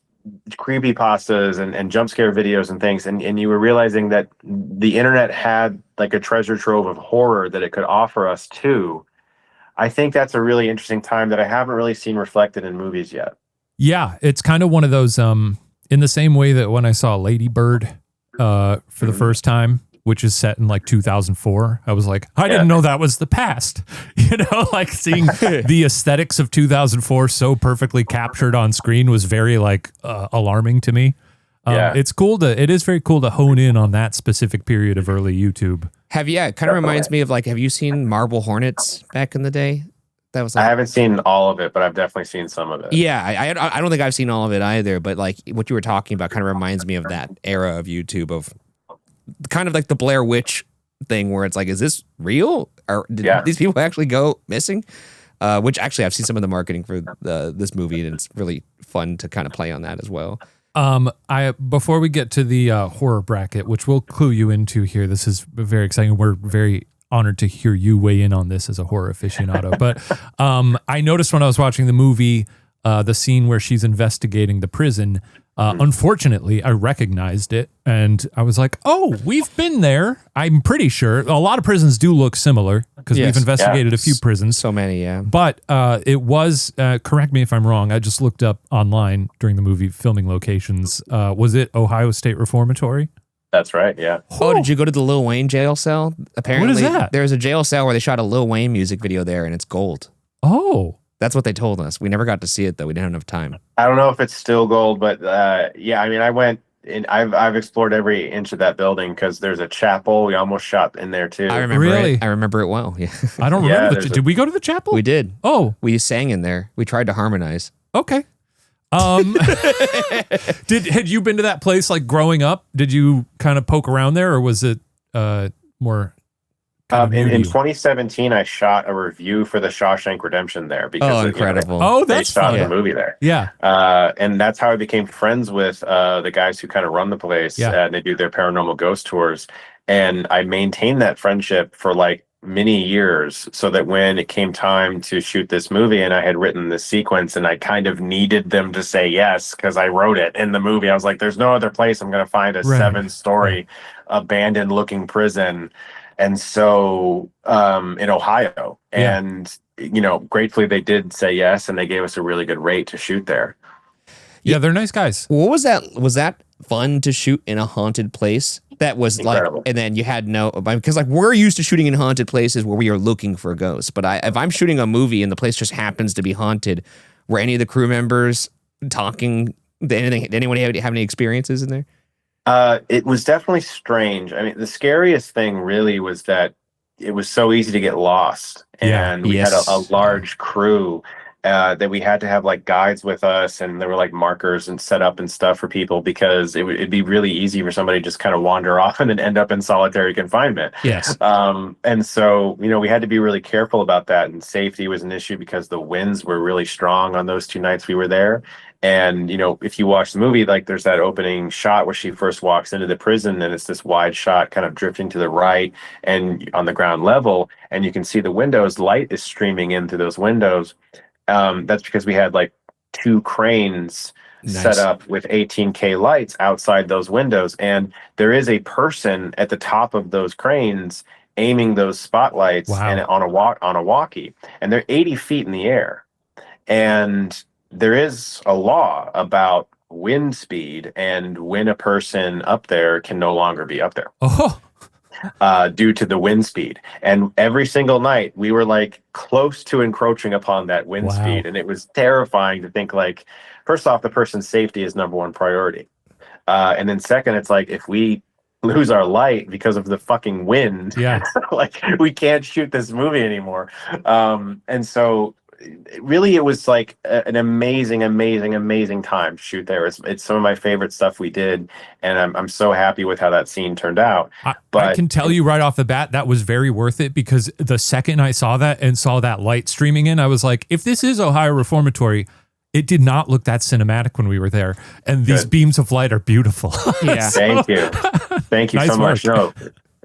creepypastas and jump scare videos and things, and you were realizing that the internet had like a treasure trove of horror that it could offer us too. I think that's a really interesting time that I haven't really seen reflected in movies yet. Yeah, it's kind of one of those in the same way that when I saw Lady Bird for the first time, which is set in like 2004, I was like, I didn't know that was the past. Like seeing the aesthetics of 2004 so perfectly captured on screen was very like alarming to me. It is very cool to hone in on that specific period of early YouTube. It kind of reminds me of like, have you seen Marble Hornets back in the day? That was like, I haven't seen all of it, but I've definitely seen some of it. yeah, I don't think I've seen all of it either, but like what you were talking about kind of reminds me of that era of YouTube, of kind of like the Blair Witch thing where it's like, is this real? Or did these people actually go missing? Which actually I've seen some of the marketing for this movie, and it's really fun to kind of play on that as well. Before we get to the horror bracket, which we'll clue you into here, this is very exciting. We're very honored to hear you weigh in on this as a horror aficionado. But I noticed when I was watching the movie, the scene where she's investigating the prison. Unfortunately, I recognized it, and I was like, "Oh, we've been there." I'm pretty sure a lot of prisons do look similar because we've investigated a few prisons. So many, yeah. But it was, correct me if I'm wrong, I just looked up online during the movie filming locations. Was it Ohio State Reformatory? That's right, yeah. Oh, did you go to the Lil Wayne jail cell? Apparently, What is that? There's a jail cell where they shot a Lil Wayne music video there, and it's gold. Oh. That's what they told us. We never got to see it, though. We didn't have enough time. I don't know if it's still gold, but I mean, I went and I've explored every inch of that building because there's a chapel. We almost shot in there too. I remember Really? it. I remember it well. Yeah, I don't Yeah, remember. there's Did we go to the chapel? we did. Oh, We sang in there. We tried to harmonize. okay. Had you been to that place like growing up? Did you kind of poke around there, or was it more? kind of new to In you? 2017, I shot a review for the Shawshank Redemption there because Oh, you know, incredible. Oh, they that's shot fun. the movie there. Yeah. And that's how I became friends with the guys who kind of run the place. Yeah. And they do their paranormal ghost tours. And I maintained that friendship for like many years, so that when it came time to shoot this movie and I had written this sequence and I kind of needed them to say yes because I wrote it in the movie, I was like, there's no other place I'm going to find a Right. 7-story abandoned looking prison. And so in Ohio, Yeah. and gratefully they did say yes, and they gave us a really good rate to shoot there. Yeah, they're nice guys. What was that? Was that fun to shoot in a haunted place? That was Incredible. like, and then you had because like we're used to shooting in haunted places where we are looking for ghosts. But if I'm shooting a movie and the place just happens to be haunted, were any of the crew members talking? Did anyone have any experiences in there? It was definitely strange. I mean, the scariest thing really was that it was so easy to get lost, Yeah. and we Yes. had a large crew that we had to have like guides with us, and there were like markers and set up and stuff for people because it'd be really easy for somebody to just kind of wander off and then end up in solitary confinement. Yes. And so, we had to be really careful about that, and safety was an issue because the winds were really strong on those 2 nights we were there. And, if you watch the movie, like there's that opening shot where she first walks into the prison, and it's this wide shot kind of drifting to the right and on the ground level, and you can see the windows, light is streaming in through those windows. That's because we had like 2 cranes Nice. set up with 18K lights outside those windows, and there is a person at the top of those cranes aiming those spotlights and on a walkie, and they're 80 feet in the air. And there is a law about wind speed and when a person up there can no longer be up there. Due to the wind speed. And every single night we were like close to encroaching upon that wind speed. And it was terrifying to think, like, first off, the person's safety is number one priority. And then second, it's like, if we lose our light because of the fucking wind, like, we can't shoot this movie anymore. And so really it was like an amazing time to shoot there. It's some of my favorite stuff we did, and I'm so happy with how that scene turned out. But I can tell you right off the bat that was very worth it, because the second I saw that and saw that light streaming in, I was like, if this is Ohio Reformatory, it did not look that cinematic when we were there, and these beams of light are beautiful. Thank you Nice so much. work.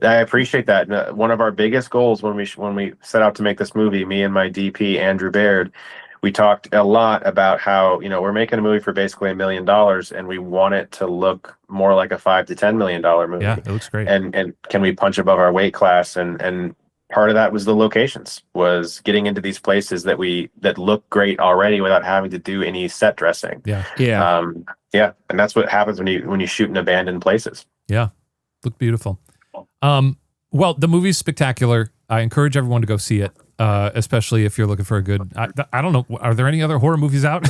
No, I appreciate that. And, one of our biggest goals when we set out to make this movie, me and my DP Andrew Baird, we talked a lot about how, we're making a movie for basically $1 million, and we want it to look more like a $5 to $10 million movie. Yeah, it looks great. And can we punch above our weight class? And part of that was the locations, was getting into these places that look great already without having to do any set dressing. And that's what happens when you shoot in abandoned places. Look beautiful. Well, the movie's spectacular. I encourage everyone to go see it, especially if you're looking for a good. I don't know. Are there any other horror movies out?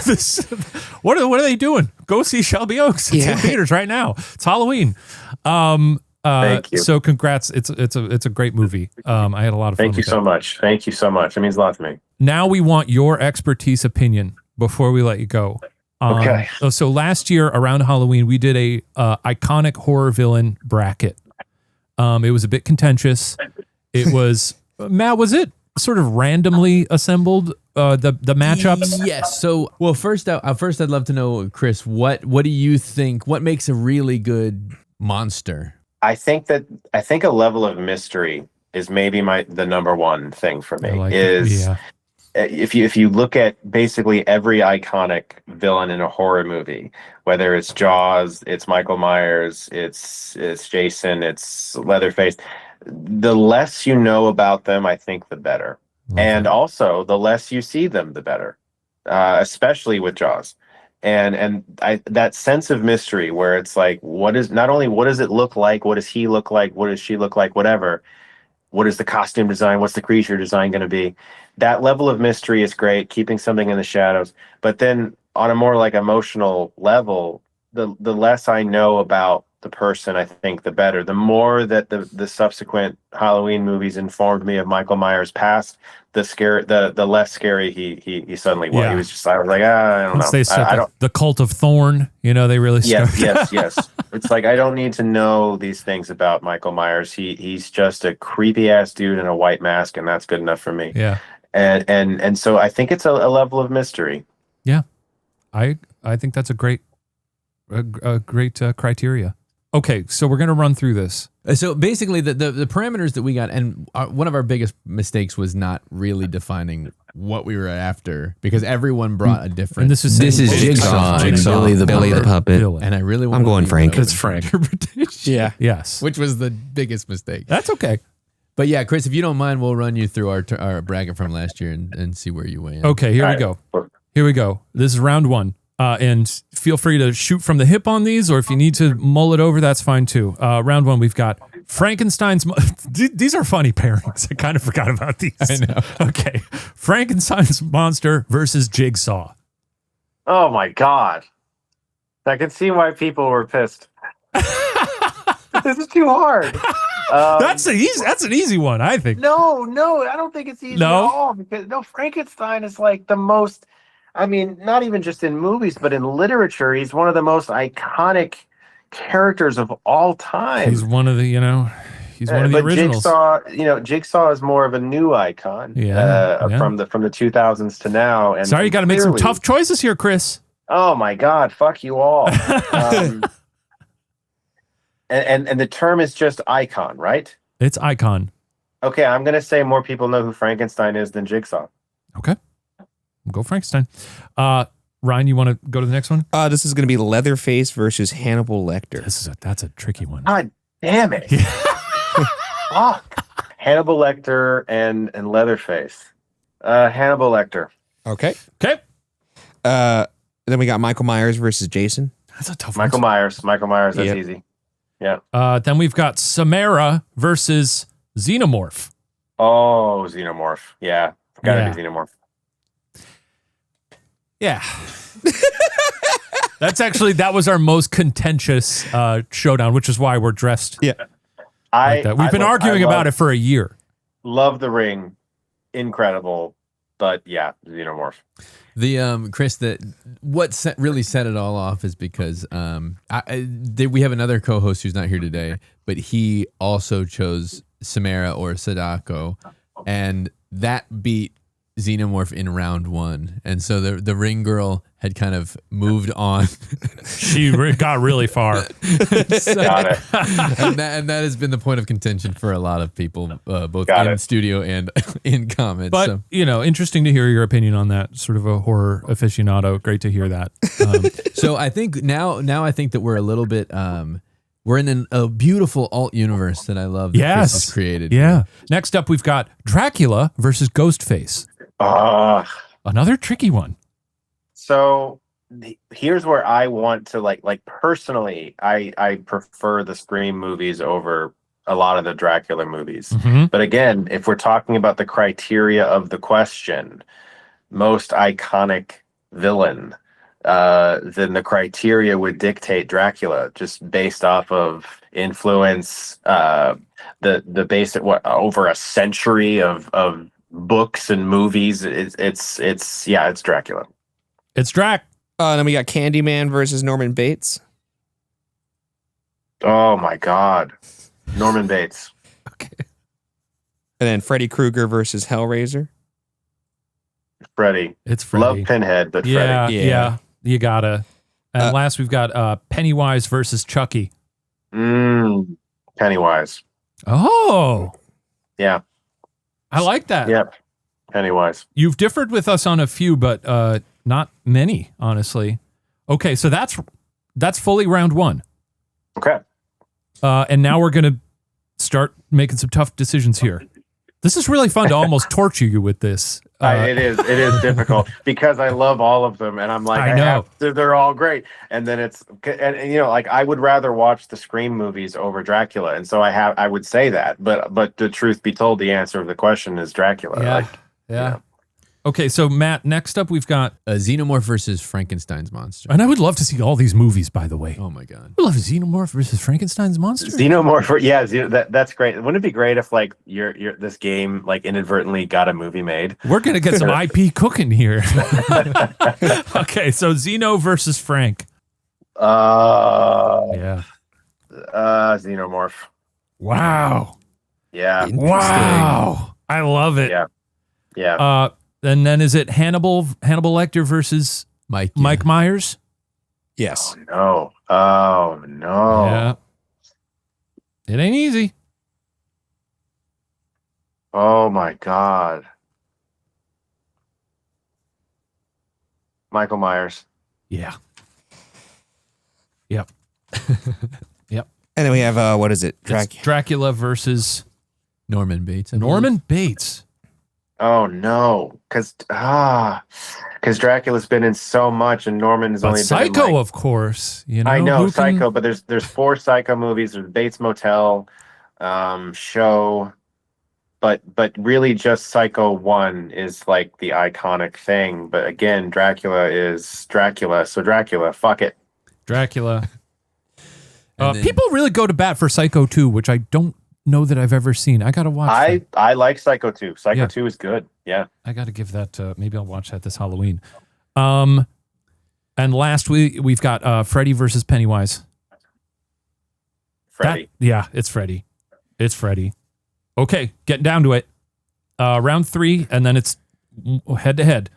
What are they doing? Go see Shelby Oaks. It's in theaters right now. It's Halloween. Thank you. So congrats. It's a great movie. I had a lot of fun. Thank you so much. Thank you so much. It means a lot to me. Now we want your expertise opinion before we let you go. Okay. So last year around Halloween, we did a iconic horror villain bracket. It was a bit contentious. It was, Matt, was it sort of randomly assembled, the matchups? Yes. So, well, first I'd love to know, Chris, what do you think? What makes a really good monster? I think a level of mystery is maybe the number one thing for me. If you look at basically every iconic villain in a horror movie, whether it's Jaws, it's Michael Myers, it's Jason, it's Leatherface, the less you know about them, I think the better. And also the less you see them, the better, especially with Jaws. And that sense of mystery where it's like, what does it look like? What does he look like? What does she look like? Whatever. What is the costume design? What's the creature design going to be? That level of mystery is great, keeping something in the shadows. But then on a more like emotional level, the less I know about the person, I think the better. The more that the subsequent Halloween movies informed me of Michael Myers' past, the less scary he suddenly was. Yeah. He was just, I was like, I don't Once know. they start the Cult of Thorn, they really start. Yes. It's like, I don't need to know these things about Michael Myers. He's just a creepy ass dude in a white mask, and that's good enough for me. Yeah. And so I think it's a level of mystery. Yeah. I think that's a great criteria. Okay, so we're going to run through this. So basically, the parameters that we got, and one of our biggest mistakes was not really defining what we were after, because everyone brought a different. And this is Jigsaw, Billy the puppet. And I really want I'm going Frank. It's Frank. Yeah. Yes. Which was the biggest mistake. That's okay. But yeah, Chris, if you don't mind, we'll run you through our bracket from last year and see where you weigh in. Okay, here we go. This is round one. And feel free to shoot from the hip on these, or if you need to mull it over, that's fine too. Round one, we've got Frankenstein's. These are funny pairings. I kind of forgot about these. I know. Okay. Frankenstein's monster versus Jigsaw. Oh my God. I can see why people were pissed. This is too hard. That's an easy one, I think. No, I don't think it's easy at all, because Frankenstein is like the most, not even just in movies, but in literature, he's one of the most iconic characters of all time. He's one of the, he's one of the originals. Jigsaw is more of a new icon. From the 2000s to now. And sorry, you got to make some tough choices here, Chris. Oh my God, fuck you all. And the term is just icon, right? It's icon. Okay, I'm going to say more people know who Frankenstein is than Jigsaw. Okay. We'll go Frankenstein. Ryan, you want to go to the next one? This is going to be Leatherface versus Hannibal Lecter. That's a tricky one. God damn it. Fuck. Hannibal Lecter and Leatherface. Hannibal Lecter. Okay. Okay. Then we got Michael Myers versus Jason. That's a tough Michael one. Myers. That's Yep. easy. Yeah. Then we've got Samara versus Xenomorph. Oh, Xenomorph. Yeah. Gotta Yeah. be Xenomorph. Yeah. That was our most contentious showdown, which is why we're dressed like that. We've been arguing about it for a year. Love the Ring. Incredible. But yeah, Xenomorph. The Chris, really set it all off is because we have another co-host who's not here today, but he also chose Samara or Sadako, and that beat Xenomorph in round 1, and so the Ring girl had kind of moved on. She got really far. Got it. and that has been the point of contention for a lot of people, both Got in it. studio and in comments. But, so. Interesting to hear your opinion on that. Sort of a horror aficionado. Great to hear that. So I think now I think that we're a little bit we're in a beautiful alt universe that I love that Chris has created. Yeah. Next up, we've got Dracula versus Ghostface. Another tricky one. So here's where I want to like personally, I prefer the Scream movies over a lot of the Dracula movies. Mhm. But again, if we're talking about the criteria of the question, most iconic villain, then the criteria would dictate Dracula just based off of influence, the basic over a century of books and movies. It's Dracula. It's Drac. Then we got Candyman versus Norman Bates. Oh my God, Norman Bates. Okay. And then Freddy Krueger versus Hellraiser. Freddy. It's Freddy. Love Pinhead, but Yeah, Freddy. yeah. You gotta. And last we've got Pennywise versus Chucky. Pennywise. Oh, Yeah. I like that. Yep. Pennywise. You've differed with us on a few, but not many, honestly. Okay, so that's fully round 1. Okay. And now we're gonna start making some tough decisions here. This is really fun to almost torture you with this. It is difficult because I love all of them, and I'm like, I know. They're all great. And then like I would rather watch the Scream movies over Dracula, and so I would say that, but the truth be told, the answer of the question is Dracula. Yeah. Like, Yeah. Okay, so Matt, next up we've got, Xenomorph versus Frankenstein's monster. and I would love to see all these movies, by the way. Oh my God. I love Xenomorph versus Frankenstein's monster. Xenomorph, that's great. Wouldn't it be great if like your this game like inadvertently got a movie made? We're gonna get some IP cooking here. Okay, so Xeno versus Frank. Yeah. Xenomorph. Wow. Yeah. Wow. I love it. Yeah. Yeah. And then is it Hannibal Lecter versus Mike Myers? Yes. No. Oh no. Yeah. It ain't easy. Oh my God. Michael Myers. Yeah. Yep. Yep. And then we have what is it? It's Dracula versus Norman Bates. Norman Bates. Oh no, because Dracula's been in so much, and Norman has But only been in, Psycho, like, of course. You know, I know who can- Psycho, but there's 4 Psycho movies. There's Bates Motel, Show, but really just Psycho 1 is like the iconic thing. But again, Dracula is Dracula, so Dracula, fuck it. Dracula. And then- People really go to bat for Psycho 2, which I don't know that I've ever seen. I gotta watch. I like Psycho 2. Psycho Yeah. 2 is good. Yeah. I gotta give that. Maybe I'll watch that this Halloween. And last we've got Freddy versus Pennywise. Freddy. It's Freddy. It's Freddy. Okay, getting down to it. Round 3, and then it's head to head.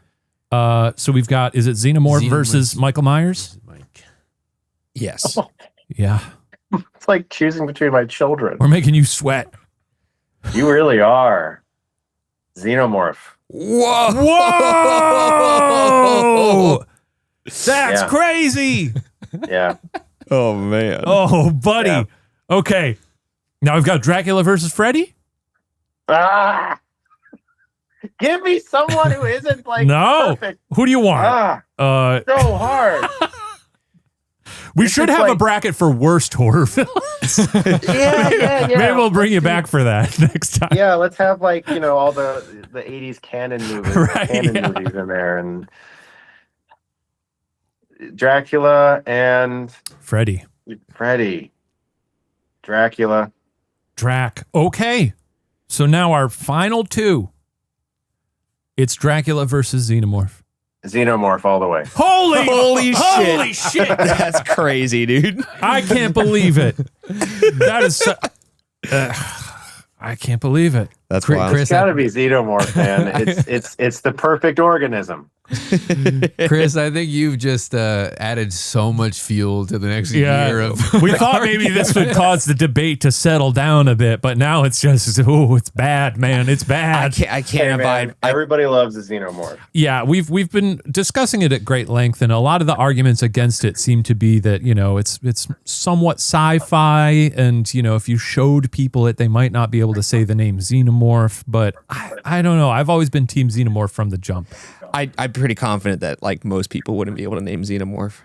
So we've got, is it Xenomorph versus Michael Myers? Mike. Yes. Yeah. It's like choosing between my children. We're making you sweat. You really are. Xenomorph. Whoa. Whoa! That's crazy. Yeah. Oh man. Oh, buddy. Yeah. Okay. Now we've got Dracula versus Freddy. Ah! Give me someone who isn't like No. perfect. Who do you want? So hard. We this should is have a like- bracket for worst horror films. Yeah. Maybe we'll bring you back for that next time. Yeah, let's have like, all the 80s canon movies, Right, movies in there, and Dracula and Freddy. Freddy. Dracula. Drac. Okay. So now our final two. It's Dracula versus Xenomorph. Xenomorph all the way. Holy shit. shit. That's crazy, dude. I can't believe it. That is I can't believe it. That's Chris- wild. Chris- It's gotta be Xenomorph, man. It's the perfect organism. Chris, I think you've just added so much fuel to the next year of. We thought maybe this would cause the debate to settle down a bit, but now it's just it's bad, man. It's bad. I can't Hey, man, abide. everybody loves the Xenomorph. Yeah, we've been discussing it at great length, and a lot of the arguments against it seem to be that it's somewhat sci-fi, and if you showed people it, they might not be able to say the name Xenomorph. But I don't know. I've always been Team Xenomorph from the jump. I'm pretty confident that like most people wouldn't be able to name Xenomorph.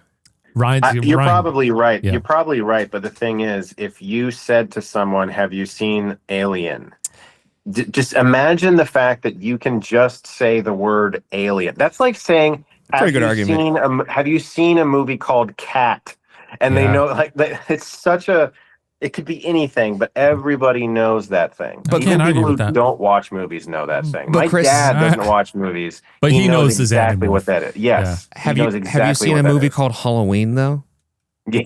You're Ryan, probably right. Yeah. You're probably right. But the thing is, if you said to someone, "Have you seen Alien?" Just imagine the fact that you can just say the word alien. That's like saying, Pretty good argument. Have you seen a movie called Cat? And they Yeah. know, like, it's such a. It could be anything, but everybody knows that thing. But Even can't argue people with who that. don't watch movies know that thing. But My Chris- dad doesn't watch movies, But he knows the exactly Xenomorph. what that is. Yes, Have he you knows exactly seen what a that movie is. called Halloween though? Yeah.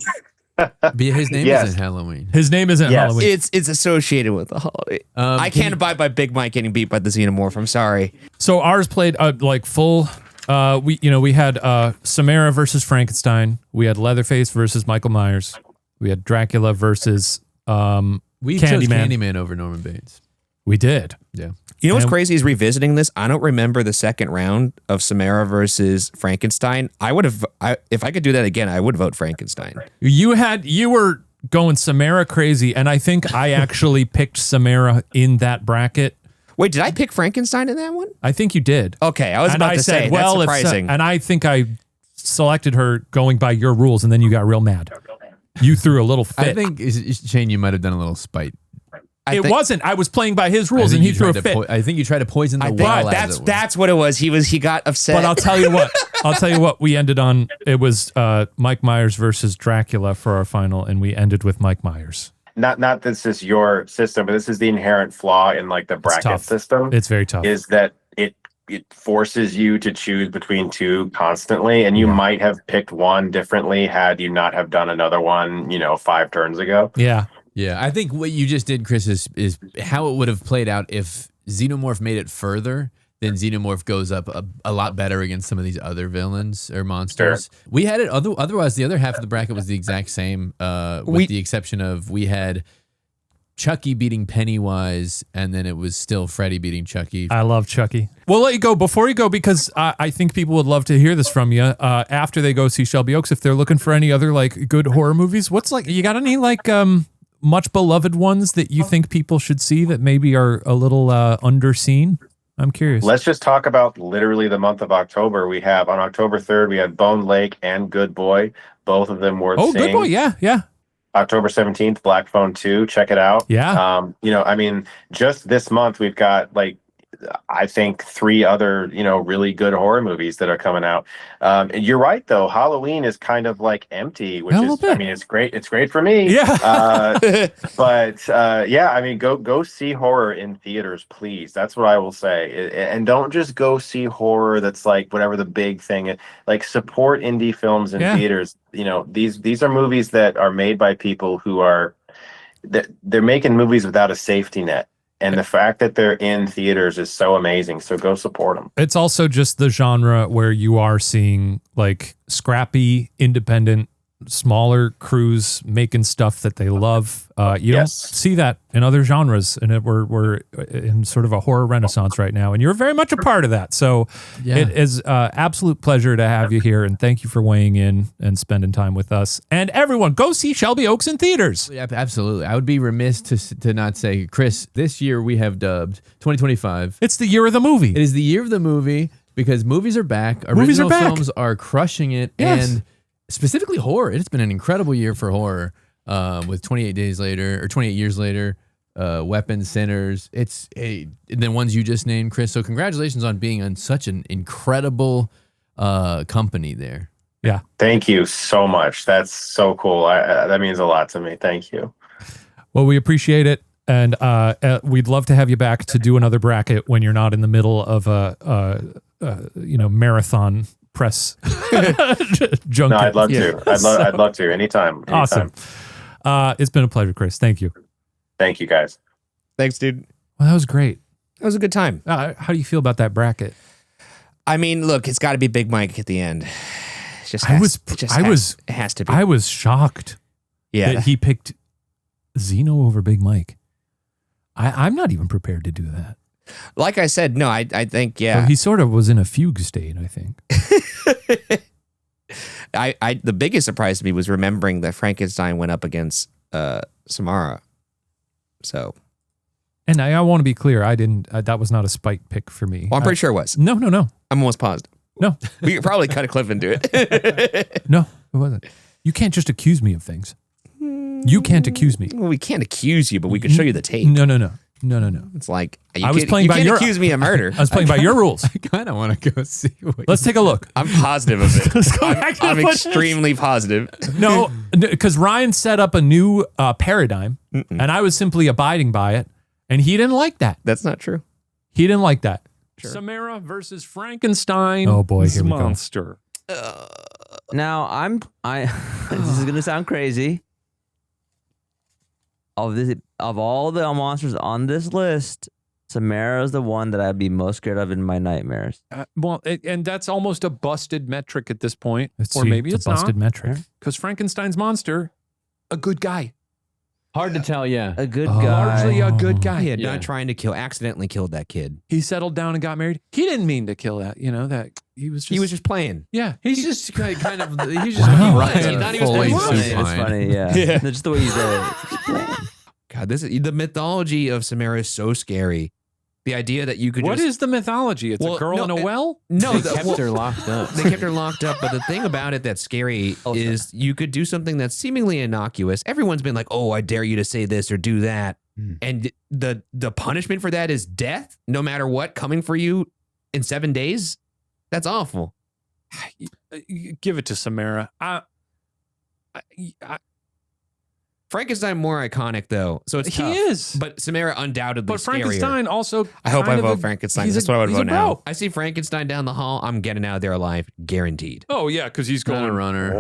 His name Yes. isn't Halloween. his name isn't Yes. Halloween. It's associated with the holiday. I can't abide by Big Mike getting beat by the Xenomorph. I'm sorry. So ours played like full. We had Samara versus Frankenstein. We had Leatherface versus Michael Myers. We had Dracula versus. We chose Candyman. Candyman over Norman Bates. We did. Yeah. You know what's And- crazy is revisiting this. I don't remember the second round of Samara versus Frankenstein. If I could do that again, I would vote Frankenstein. You were going Samara crazy, and I think I actually picked Samara in that bracket. Wait, did I pick Frankenstein in that one? I think you did. Okay, I was And about I to said, say well, that's if surprising. and I think I selected her going by your rules, and then you got real mad. You threw a little fit. I think, Shane, you might have done a little spite. it wasn't. I was playing by his I rules, think and he you threw a tried fit. I think you tried to poison the I well. think as it were. that's what it was. He got upset. But I'll tell you what. We ended on. It was Mike Myers versus Dracula for our final, and we ended with Mike Myers. Not this is your system, but this is the inherent flaw in like the bracket tough. system. It's very tough. Is that it forces you to choose between two constantly, and you might have picked one differently had you not have done another one 5 turns ago. Yeah. Yeah, I think what you just did, Chris, is how it would have played out if Xenomorph made it further. Then Xenomorph goes up a lot better against some of these other villains or monsters. Sure. We had it otherwise. The other half of the bracket was the exact same, with the exception of we had Chucky beating Pennywise, and then it was still Freddy beating Chucky. I love Chucky. We'll let you go before you go because I think people would love to hear this from you after they go see Shelby Oaks. If they're looking for any other like good horror movies, you got any like much beloved ones that you think people should see that maybe are a little underseen? I'm curious. Let's just talk about literally the month of October. We have on October 3rd, we had Bone Lake and Good Boy, both of them worth Oh, seeing. Good Boy. Yeah. October 17th, Black Phone 2. Check it out. Yeah. Just this month, we've got I think 3 other, really good horror movies that are coming out. And you're right, though. Halloween is kind of like empty, which A little is, bit. it's great. It's great for me. Yeah. Go see horror in theaters, please. That's what I will say. And don't just go see horror that's like whatever the big thing is. Like, support indie films in theaters. These are movies that are made by people who are they're making movies without a safety net. And the fact that they're in theaters is so amazing. So go support them. It's also just the genre where you are seeing like scrappy, independent smaller crews making stuff that they love. You don't see that in other genres, and we're in sort of a horror renaissance right now, and you're very much a part of that. So it is absolute pleasure to have you here, and thank you for weighing in and spending time with us. And everyone, go see Shelby Oaks in theaters. Yeah, absolutely. I would be remiss to not say, Chris, this year we have dubbed 2025. It's the year of the movie. It is the year of the movie because movies are back. Movies are Original back. films are crushing it. Yes. And specifically horror. It's been an incredible year for horror with 28 Days Later or 28 Years Later, Weapons, Sinners. It's the ones you just named, Chris. So congratulations on being on such an incredible company there. Yeah. Thank you so much. That's so cool. That means a lot to me. Thank you. Well, we appreciate it. And we'd love to have you back to do another bracket when you're not in the middle of a marathon press junket. No, I'd love to. I'd love to. Anytime. Awesome. It's been a pleasure, Chris. Thank you. Thank you, guys. Thanks, dude. Well, that was great. That was a good time. How do you feel about that bracket? I mean, look, it's got to be Big Mike at the end. It has to be. I was shocked that he picked Zeno over Big Mike. I'm not even prepared to do that. Like I said, no, I think, yeah. Well, he sort of was in a fugue state, I think. The biggest surprise to me was remembering that Frankenstein went up against Samara. So. And I want to be clear, I didn't. That was not a spite pick for me. Well, I'm pretty sure it was. No. I'm almost positive. No. We could probably cut a clip into it. No, it wasn't. You can't just accuse me of things. You can't accuse me. Well, we can't accuse you, but we could show you the tape. No. It's like you can't accuse me of murder. I was playing by your rules. I kind of want to go see Let's take a look. I'm positive of it. Let's go back to I'm the footage. extremely positive. No, because Ryan set up a new paradigm, and I was simply abiding by it, and he didn't like that. That's not true. He didn't like that. Sure. Samara versus Frankenstein. Oh boy, here we go. monster. Now this is gonna sound crazy. Of all the monsters on this list, Samara is the one that I'd be most scared of in my nightmares. And that's almost a busted metric at this point. Or maybe it's a busted metric. Because Frankenstein's monster, a good guy. Hard to tell, yeah. A good guy. Largely a good guy. He had not trying to accidentally killed that kid. He settled down and got married. He didn't mean to kill that, that he was just playing. Yeah. He's just kind of he's just right. He thought he was Fully playing. It's funny, yeah. Just the way you said it. God, the mythology of Samara is so scary. The idea that you could What is the mythology? It's a girl in a well? No, They kept her locked up. They kept her locked up. But the thing about it that's scary is you could do something that's seemingly innocuous. Everyone's been like, oh, I dare you to say this or do that. And the punishment for that is death, no matter what, coming for you in 7 days. That's awful. Give it to Samara. Frankenstein more iconic though, so it's tough. He is. But Samara undoubtedly But scarier. Frankenstein also. I hope I kind of vote Frankenstein. he's That's a- what I would he's vote a now. bro. I see Frankenstein down the hall. I'm getting out of there alive, guaranteed. Oh yeah, because he's Not going a runner.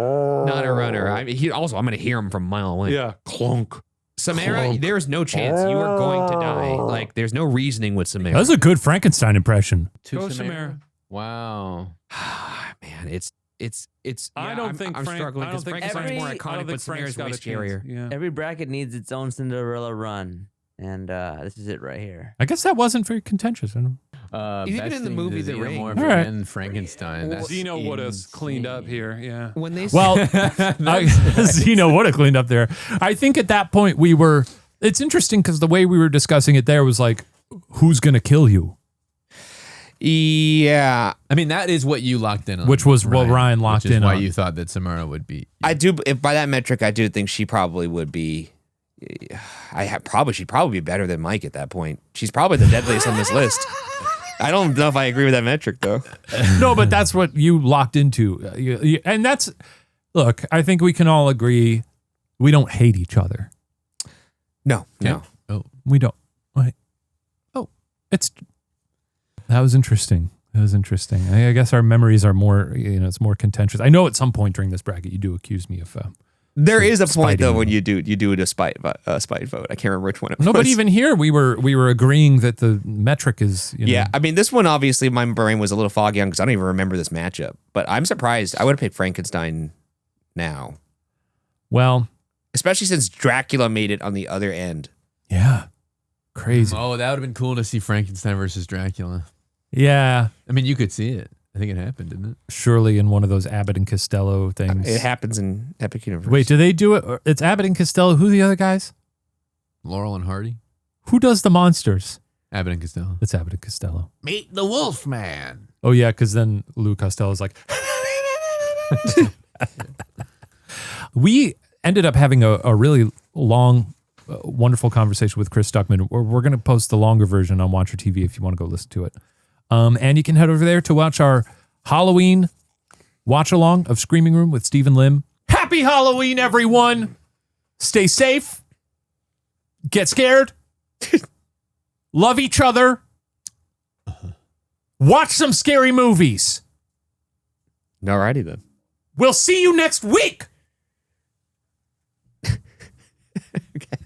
Not a runner. I'm going to hear him from a mile away. Yeah, clunk. Samara, Clunk. there is no chance you are going to die. Like, there's no reasoning with Samara. That was a good Frankenstein impression. Go Samara. Wow. Man, it's. I don't think I'm struggling because Frankenstein's more iconic, but Samara's way scarier. Yeah. Every bracket needs its own Cinderella run. And this is it right here. I guess that wasn't very contentious. I don't know. He's even best in the thing movie is The Xenomorph Ring. All right. and Frankenstein. That's Zeno would have cleaned up here. Yeah. When they Well, Zeno would have cleaned up there. I think at that point it's interesting because the way we were discussing it there was like, who's going to kill you? Yeah, I mean, that is what you locked in on. Which was what Ryan locked which is in why on. you thought that Samara would be. I do. If by that metric, I do think she probably would be. She'd probably be better than Mike at that point. She's probably the deadliest on this list. I don't know if I agree with that metric though. No, but that's what you locked into. And that's, look, I think we can all agree we don't hate each other. No. We don't. Wait. Oh, that was interesting. I guess our memories are more, it's more contentious. I know at some point during this bracket, you do accuse me of. There is a point though Spiting. when you do it a spite vote. I can't remember which one it was. No, but even here we were agreeing that the metric is. Yeah, I mean this one obviously my brain was a little foggy on because I don't even remember this matchup. But I'm surprised. I would have picked Frankenstein now. Well, especially since Dracula made it on the other end. yeah. Crazy. Oh, that would have been cool to see Frankenstein versus Dracula. Yeah. I mean, you could see it. I think it happened, didn't it? Surely in one of those Abbott and Costello things. It happens in Epic Universe. Wait, do they do it? It's Abbott and Costello. Who are the other guys? Laurel and Hardy, Who does the monsters? Abbott and Costello. It's Abbott and Costello. Meet the Wolfman. Oh, yeah, because then Lou Costello's like... We ended up having a really long, wonderful conversation with Chris Stuckmann. We're going to post the longer version on Watcher TV if you want to go listen to it. And you can head over there to watch our Halloween watch-along of Screaming Room with Stephen Lim. Happy Halloween, everyone! Stay safe. Get scared. Love each other. Watch some scary movies. Alrighty then. We'll see you next week. Okay.